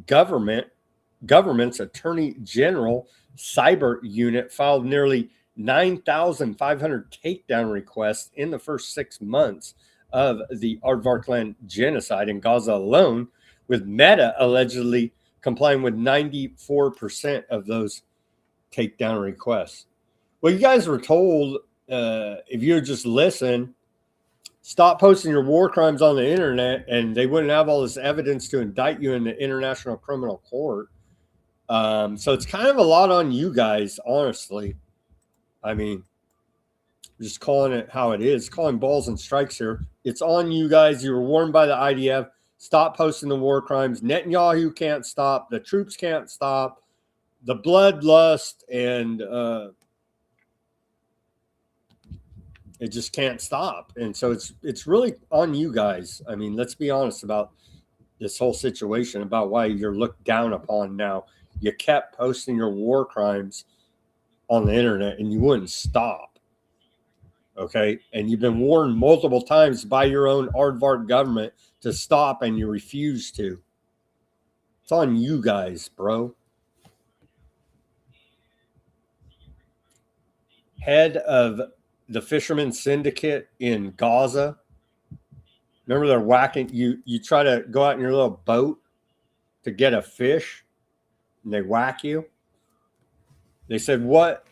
government's Attorney General Cyber Unit filed nearly 9,500 takedown requests in the first 6 months of the Aardvark Land genocide in Gaza alone, with Meta allegedly complying with 94% of those takedown requests. Well, you guys were told, if you would just listen, stop posting your war crimes on the internet, and they wouldn't have all this evidence to indict you in the International Criminal Court. So it's kind of a lot on you guys, honestly. I mean, just calling it how it is, calling balls and strikes here. It's on you guys. You were warned by the IDF. Stop posting the war crimes. Netanyahu can't stop. The troops can't stop. The bloodlust and it just can't stop. And so it's really on you guys. I mean, let's be honest about this whole situation, about why you're looked down upon now. You kept posting your war crimes on the internet and you wouldn't stop. Okay. And you've been warned multiple times by your own Aardvark government to stop, and you refuse to. It's on you guys, bro. Head of the fisherman syndicate in Gaza. Remember, they're whacking you. You try to go out in your little boat to get a fish, and they whack you. They said what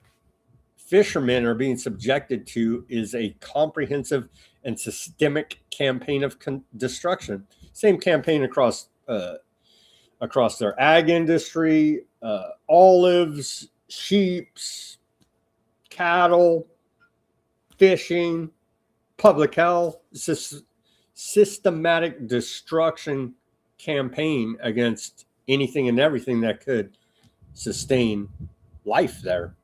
fishermen are being subjected to is a comprehensive and systemic campaign of destruction. Same campaign across their ag industry, olives, sheeps, cattle, fishing, public health. Systematic destruction campaign against anything and everything that could sustain life there.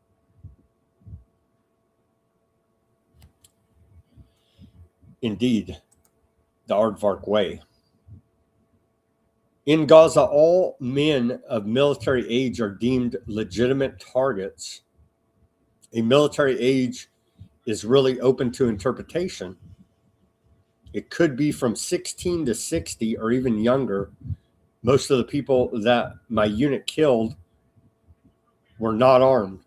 indeed the aardvark way. In Gaza, all men of military age are deemed legitimate targets. A military age is really open to interpretation. It could be from 16 to 60 or even younger. Most of the people that my unit killed were not armed.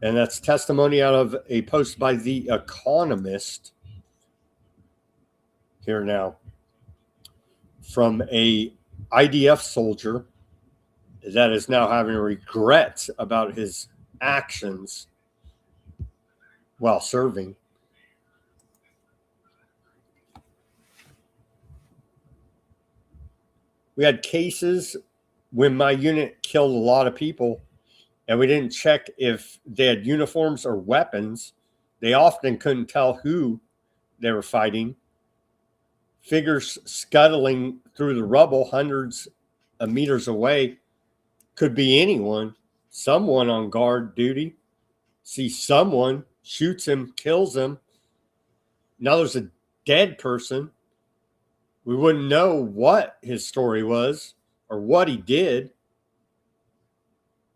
And that's testimony out of a post by The Economist. Here now. From a IDF soldier that is now having regrets about his actions while serving. We had cases when my unit killed a lot of people and we didn't check if they had uniforms or weapons. They often couldn't tell who they were fighting. Figures scuttling through the rubble hundreds of meters away could be anyone. Someone on guard duty sees someone, shoots him, kills him. Now there's a dead person. We wouldn't know what his story was or what he did.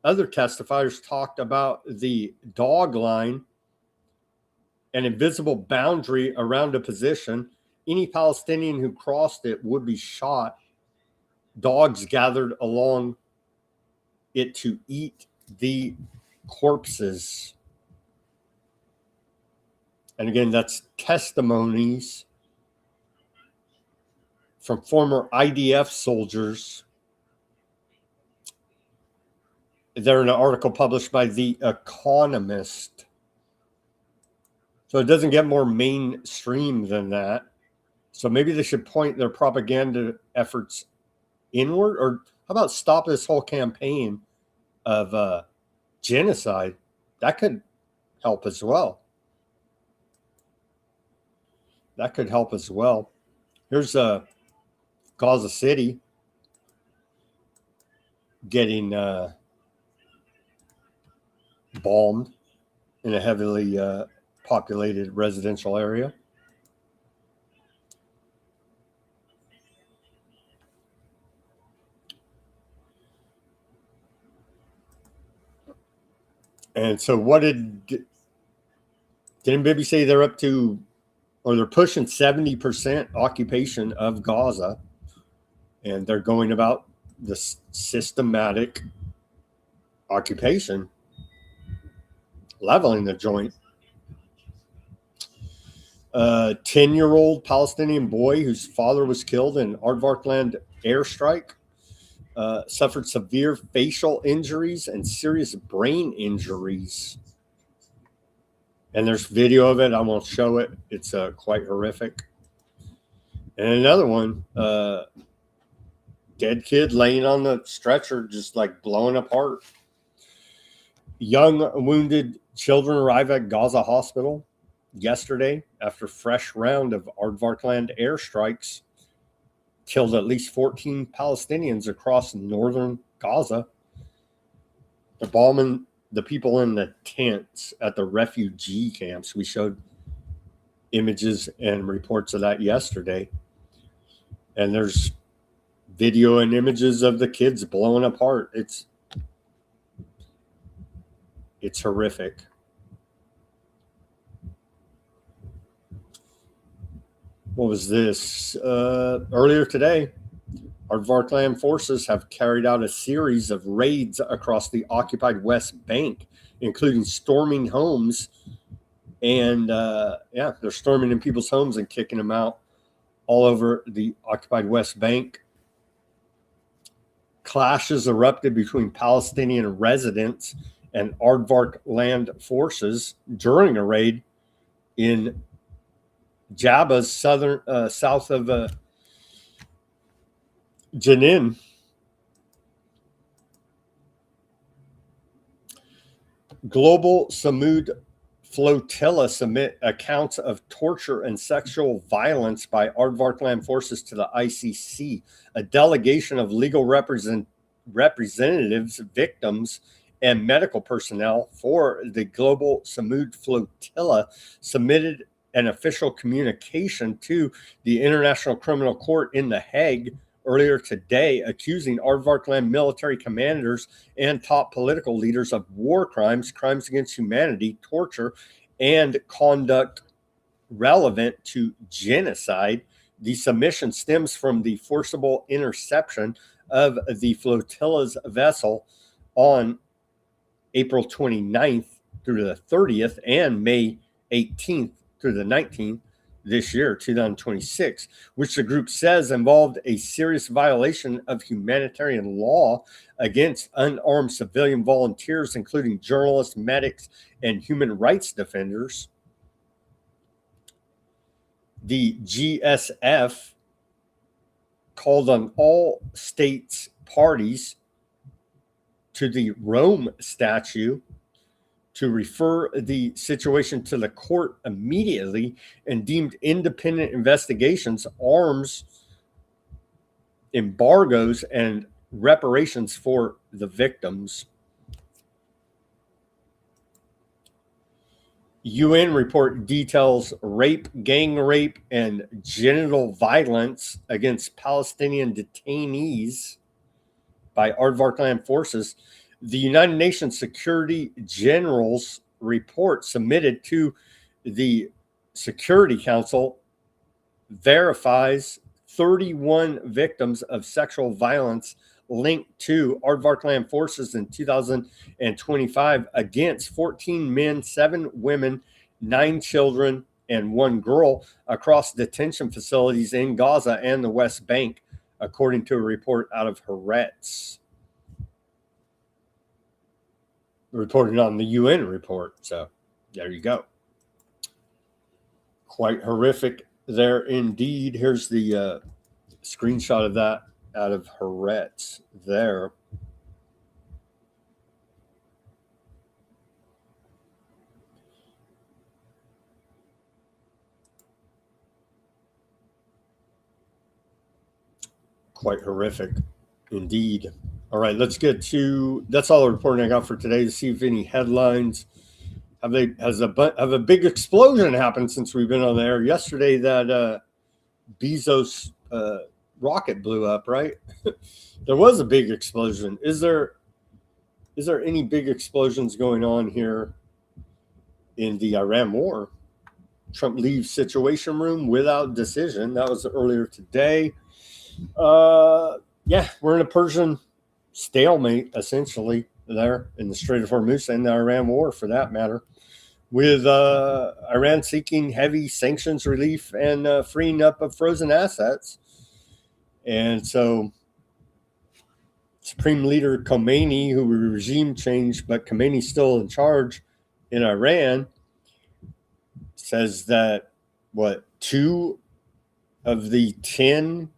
Other testifiers talked about the dog line, an invisible boundary around a position. Any Palestinian who crossed it would be shot. Dogs gathered along it to eat the corpses. And again, that's testimonies from former IDF soldiers. They're in an article published by The Economist. So it doesn't get more mainstream than that. So maybe they should point their propaganda efforts inward, or how about stop this whole campaign of genocide? That could help as well. That could help as well. Here's Gaza City getting bombed in a heavily populated residential area. And so what didn't Bibi say they're up to, or they're pushing 70% occupation of Gaza, and they're going about the systematic occupation, leveling the joint. A 10-year-old Palestinian boy whose father was killed in Aardvarkland airstrike suffered severe facial injuries and serious brain injuries. And there's video of it. I won't show it. It's quite horrific. And another one, dead kid laying on the stretcher, just like blowing apart. Young wounded children arrive at Gaza hospital yesterday after fresh round of Aardvarkland airstrikes killed at least 14 Palestinians across northern Gaza. They're bombing the people in the tents at the refugee camps. We showed images and reports of that yesterday. And there's video and images of the kids blowing apart. It's horrific. What was this? Earlier today, Aardvarkland forces have carried out a series of raids across the occupied West Bank, including storming homes. And they're storming in people's homes and kicking them out all over the occupied West Bank. Clashes erupted between Palestinian residents and Aardvarkland forces during a raid in Jabba's south of Jenin. Global Samud flotilla submit accounts of torture and sexual violence by Aardvarkland forces to the ICC. A delegation of legal representatives, victims, and medical personnel for the Global Samud flotilla submitted an official communication to the International Criminal Court in The Hague earlier today, accusing Aardvarkland military commanders and top political leaders of war crimes, crimes against humanity, torture, and conduct relevant to genocide. The submission stems from the forcible interception of the flotilla's vessel on April 29th through the 30th and May 18th through the 19th this year, 2026, which the group says involved a serious violation of humanitarian law against unarmed civilian volunteers, including journalists, medics, and human rights defenders. The GSF called on all states parties to the Rome Statute to refer the situation to the court immediately and deemed independent investigations, arms embargoes, and reparations for the victims. UN report details rape, gang rape, and genital violence against Palestinian detainees by Aardvarkland forces. The United Nations Security General's report submitted to the Security Council verifies 31 victims of sexual violence linked to Aardvarkland forces in 2025 against 14 men, 7 women, 9 children, and 1 girl across detention facilities in Gaza and the West Bank, according to a report out of Haaretz. Reported on the UN report. So there you go. Quite horrific there indeed. Here's the screenshot of that out of Haaretz there. Quite horrific indeed. All right, let's get to, that's all the reporting I got for today, to see if any headlines has a big explosion happened since we've been on the air. Yesterday, that Bezos rocket blew up, right? There was a big explosion. Is there any big explosions going on here in the Iran war? Trump leaves Situation Room without decision. That was earlier today. Yeah, we're in a Persian stalemate, essentially, there in the Strait of Hormuz and the Iran war, for that matter, with Iran seeking heavy sanctions relief and freeing up of frozen assets. And so Supreme Leader Khomeini, who regime changed, but Khomeini's still in charge in Iran, says that, 2 of the 10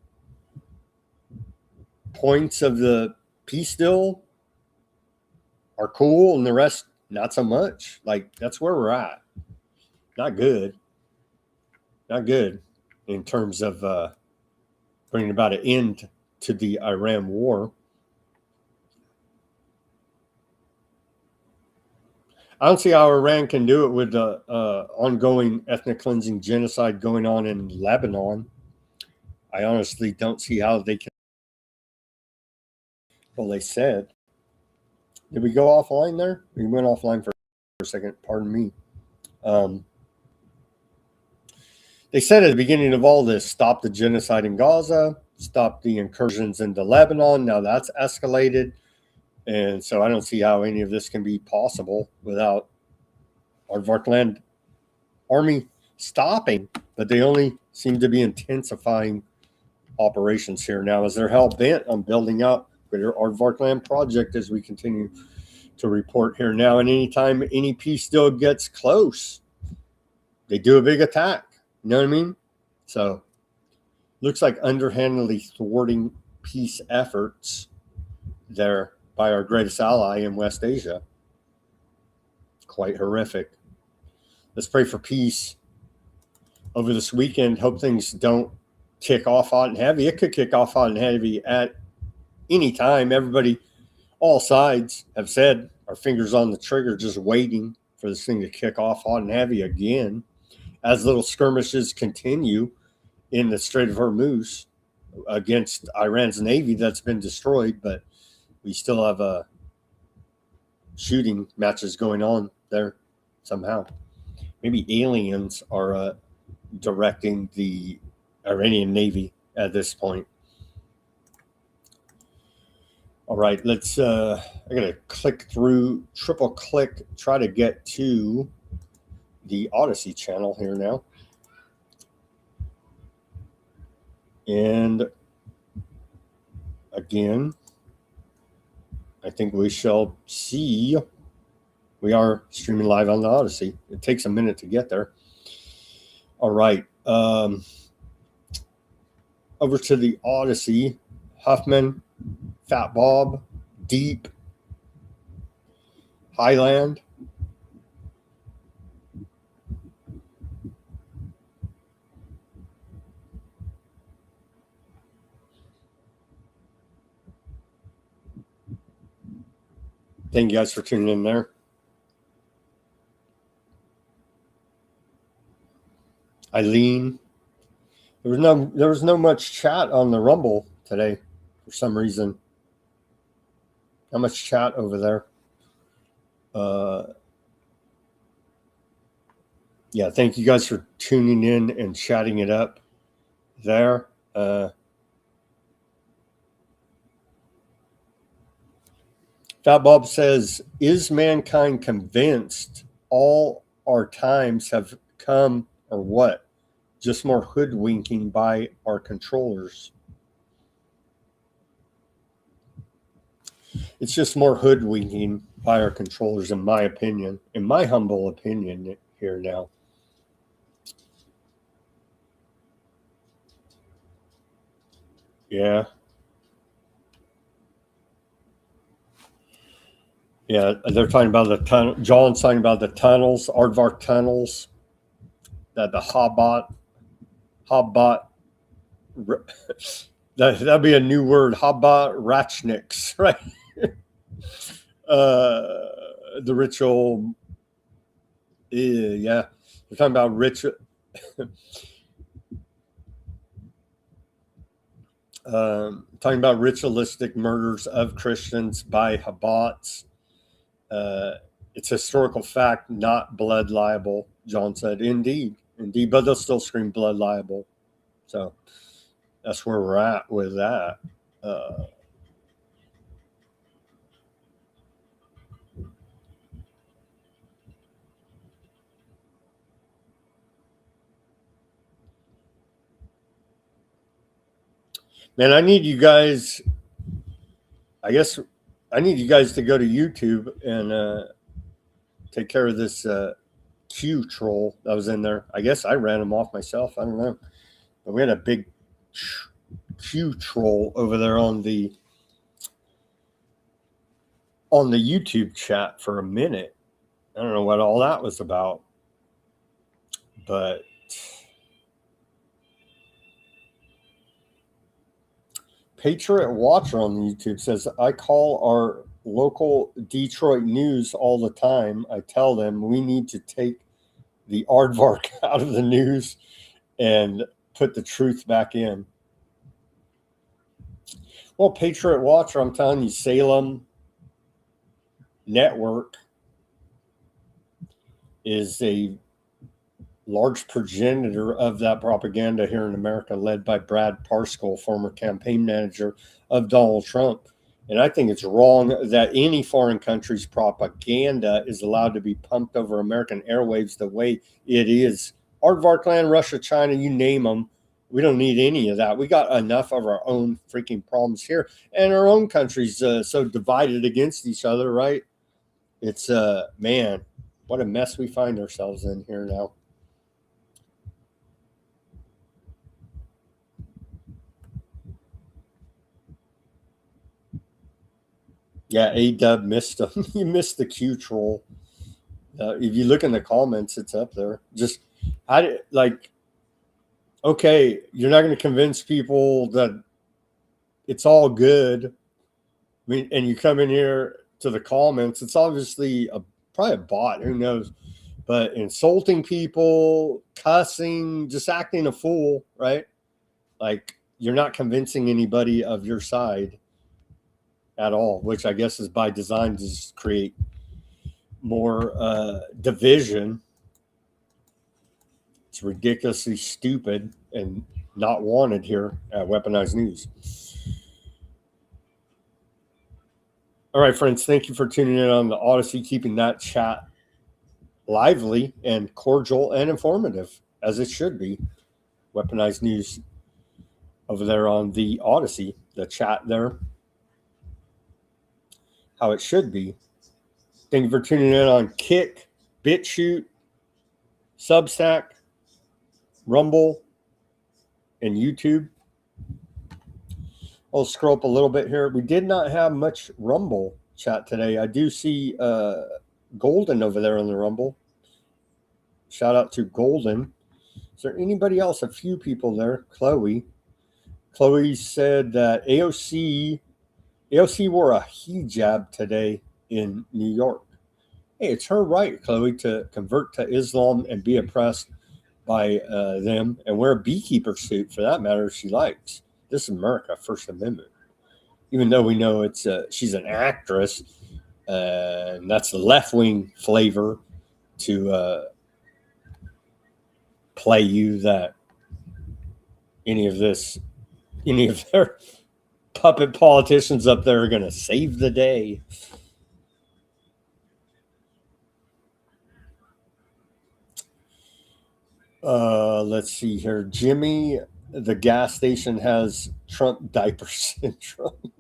points of the peace deal are cool and the rest not so much. Like, that's where we're at. Not good in terms of bringing about an end to the Iran war. I don't see how Iran can do it with the ongoing ethnic cleansing genocide going on in Lebanon. I honestly don't see how they can. Well, they said, did we go offline there? We went offline for a second. Pardon me. They said at the beginning of all this, stop the genocide in Gaza, stop the incursions into Lebanon. Now that's escalated. And so I don't see how any of this can be possible without Aardvarkland army stopping. But they only seem to be intensifying operations here now, as they're hell bent on building out their Aardvarkland project, as we continue to report here now. And anytime any peace deal gets close, they do a big attack. You know what I mean? So looks like underhandedly thwarting peace efforts there by our greatest ally in West Asia. Quite horrific. Let's pray for peace over this weekend. Hope things don't kick off hot and heavy. It could kick off hot and heavy at any time. Everybody, all sides, have said our fingers on the trigger, just waiting for this thing to kick off hot and heavy again. as little skirmishes continue in the Strait of Hormuz against Iran's Navy that's been destroyed, but we still have shooting matches going on there somehow. Maybe aliens are directing the Iranian Navy at this point. All right, let's, I gotta click through, triple click, try to get to the Odysee channel here now. And again, I think we shall see. We are streaming live on the Odysee. It takes a minute to get there. All right. Over to the Odysee. Huffman, Fat Bob, Deep, Highland. Thank you guys for tuning in there. Eileen. There was no much chat on the Rumble today for some reason. Not much chat over there. Yeah, thank you guys for tuning in and chatting it up there. Fat Bob says, is mankind convinced all our times have come, or what? Just more hoodwinking by our controllers. It's just more hoodwinking by our controllers, in my opinion, in my humble opinion here now. Yeah. Yeah, they're talking about the tunnel. John's talking about the tunnels, aardvark tunnels, that the Hobbot, that'd be a new word, Hobbot Ratchniks, right? The ritual, yeah. We're talking about ritual. Talking about ritualistic murders of Christians by Habbots. It's historical fact, not blood libel, John said. Indeed, but they'll still scream blood libel. So that's where we're at with that. Man, I need you guys, I guess I need you guys to go to YouTube and take care of this Q troll that was in there. I guess I ran him off myself. I don't know. But we had a big Q troll over there on the YouTube chat for a minute. I don't know what all that was about. But Patriot Watcher on YouTube says, I call our local Detroit news all the time. I tell them we need to take the aardvark out of the news and put the truth back in. Well, Patriot Watcher, I'm telling you, Salem Network is a large progenitor of that propaganda here in America, led by Brad Parscale, former campaign manager of Donald Trump. And I think it's wrong that any foreign country's propaganda is allowed to be pumped over American airwaves the way it is. Aardvark land, Russia, China, you name them. We don't need any of that. We got enough of our own freaking problems here. And our own country's so divided against each other, right? It's, man, what a mess we find ourselves in here now. Yeah, A-Dub missed them. You missed the Q troll. If you look in the comments, it's up there. Just, okay, you're not going to convince people that it's all good. I mean, and you come in here to the comments, it's obviously probably a bot. Who knows? But insulting people, cussing, just acting a fool, right? Like, you're not convincing anybody of your side at all, which I guess is by design to just create more division. It's ridiculously stupid and not wanted here at Weaponized News. All right, friends, thank you for tuning in on the Odysee, keeping that chat lively and cordial and informative, as it should be. Weaponized News over there on the Odysee, the chat there, how it should be. Thank you for tuning in on Kick, Bitchute, Substack, Rumble, and YouTube. I'll scroll up a little bit here. We did not have much Rumble chat today. I do see Golden over there on the Rumble. Shout out to Golden. Is there anybody else? A few people there. Chloe said that AOC wore a hijab today in New York. Hey, it's her right, Chloe, to convert to Islam and be oppressed by them and wear a beekeeper suit, for that matter, if she likes. This is America, First Amendment. Even though we know it's she's an actress, and that's the left-wing flavor to play you that any of their puppet politicians up there are going to save the day. Let's see here. Jimmy, the gas station has Trump diaper syndrome.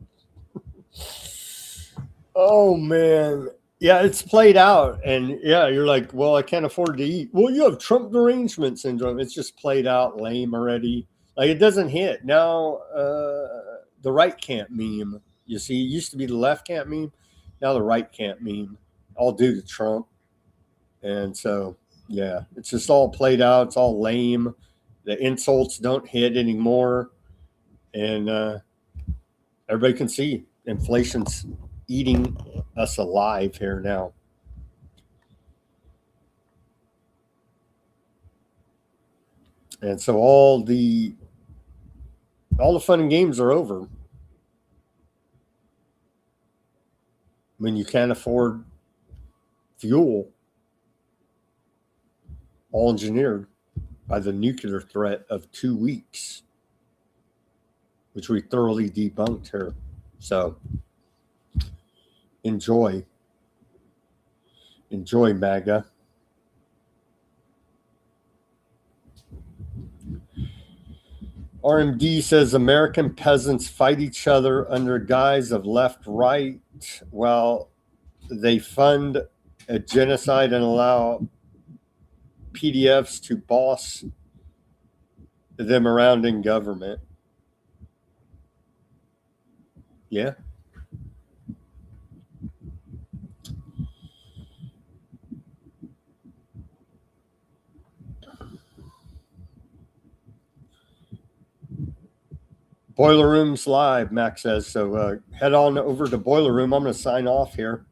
Oh, man. Yeah, it's played out. And yeah, you're like, well, I can't afford to eat. Well, you have Trump derangement syndrome. It's just played out lame already. Like, it doesn't hit. Now, the right can't meme. You see, it used to be the left can't meme. Now the right can't meme. All due to Trump. And so, yeah, it's just all played out. It's all lame. The insults don't hit anymore. And everybody can see inflation's eating us alive here now. And so all the fun and games are over when you can't afford fuel, all engineered by the nuclear threat of 2 weeks, which we thoroughly debunked here. So enjoy, MAGA. RMD says American peasants fight each other under guise of left-right while they fund a genocide and allow PDFs to boss them around in government. Yeah. Boiler Room's live, Max says. So head on over to Boiler Room. I'm going to sign off here.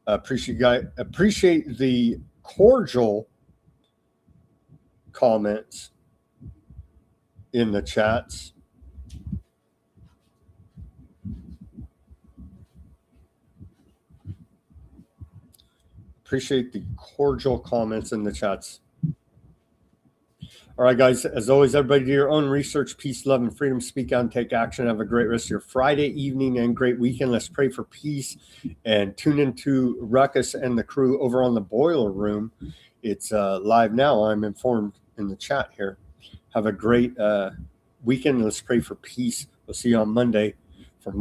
Appreciate the cordial comments in the chats. Appreciate the cordial comments in the chats. All right, guys, as always, everybody do your own research. Peace, love, and freedom. Speak out and take action. Have a great rest of your Friday evening and great weekend. Let's pray for peace and tune into Ruckus and the crew over on the Boiler Room. It's live now. I'm informed in the chat here. Have a great weekend. Let's pray for peace. We'll see you on Monday.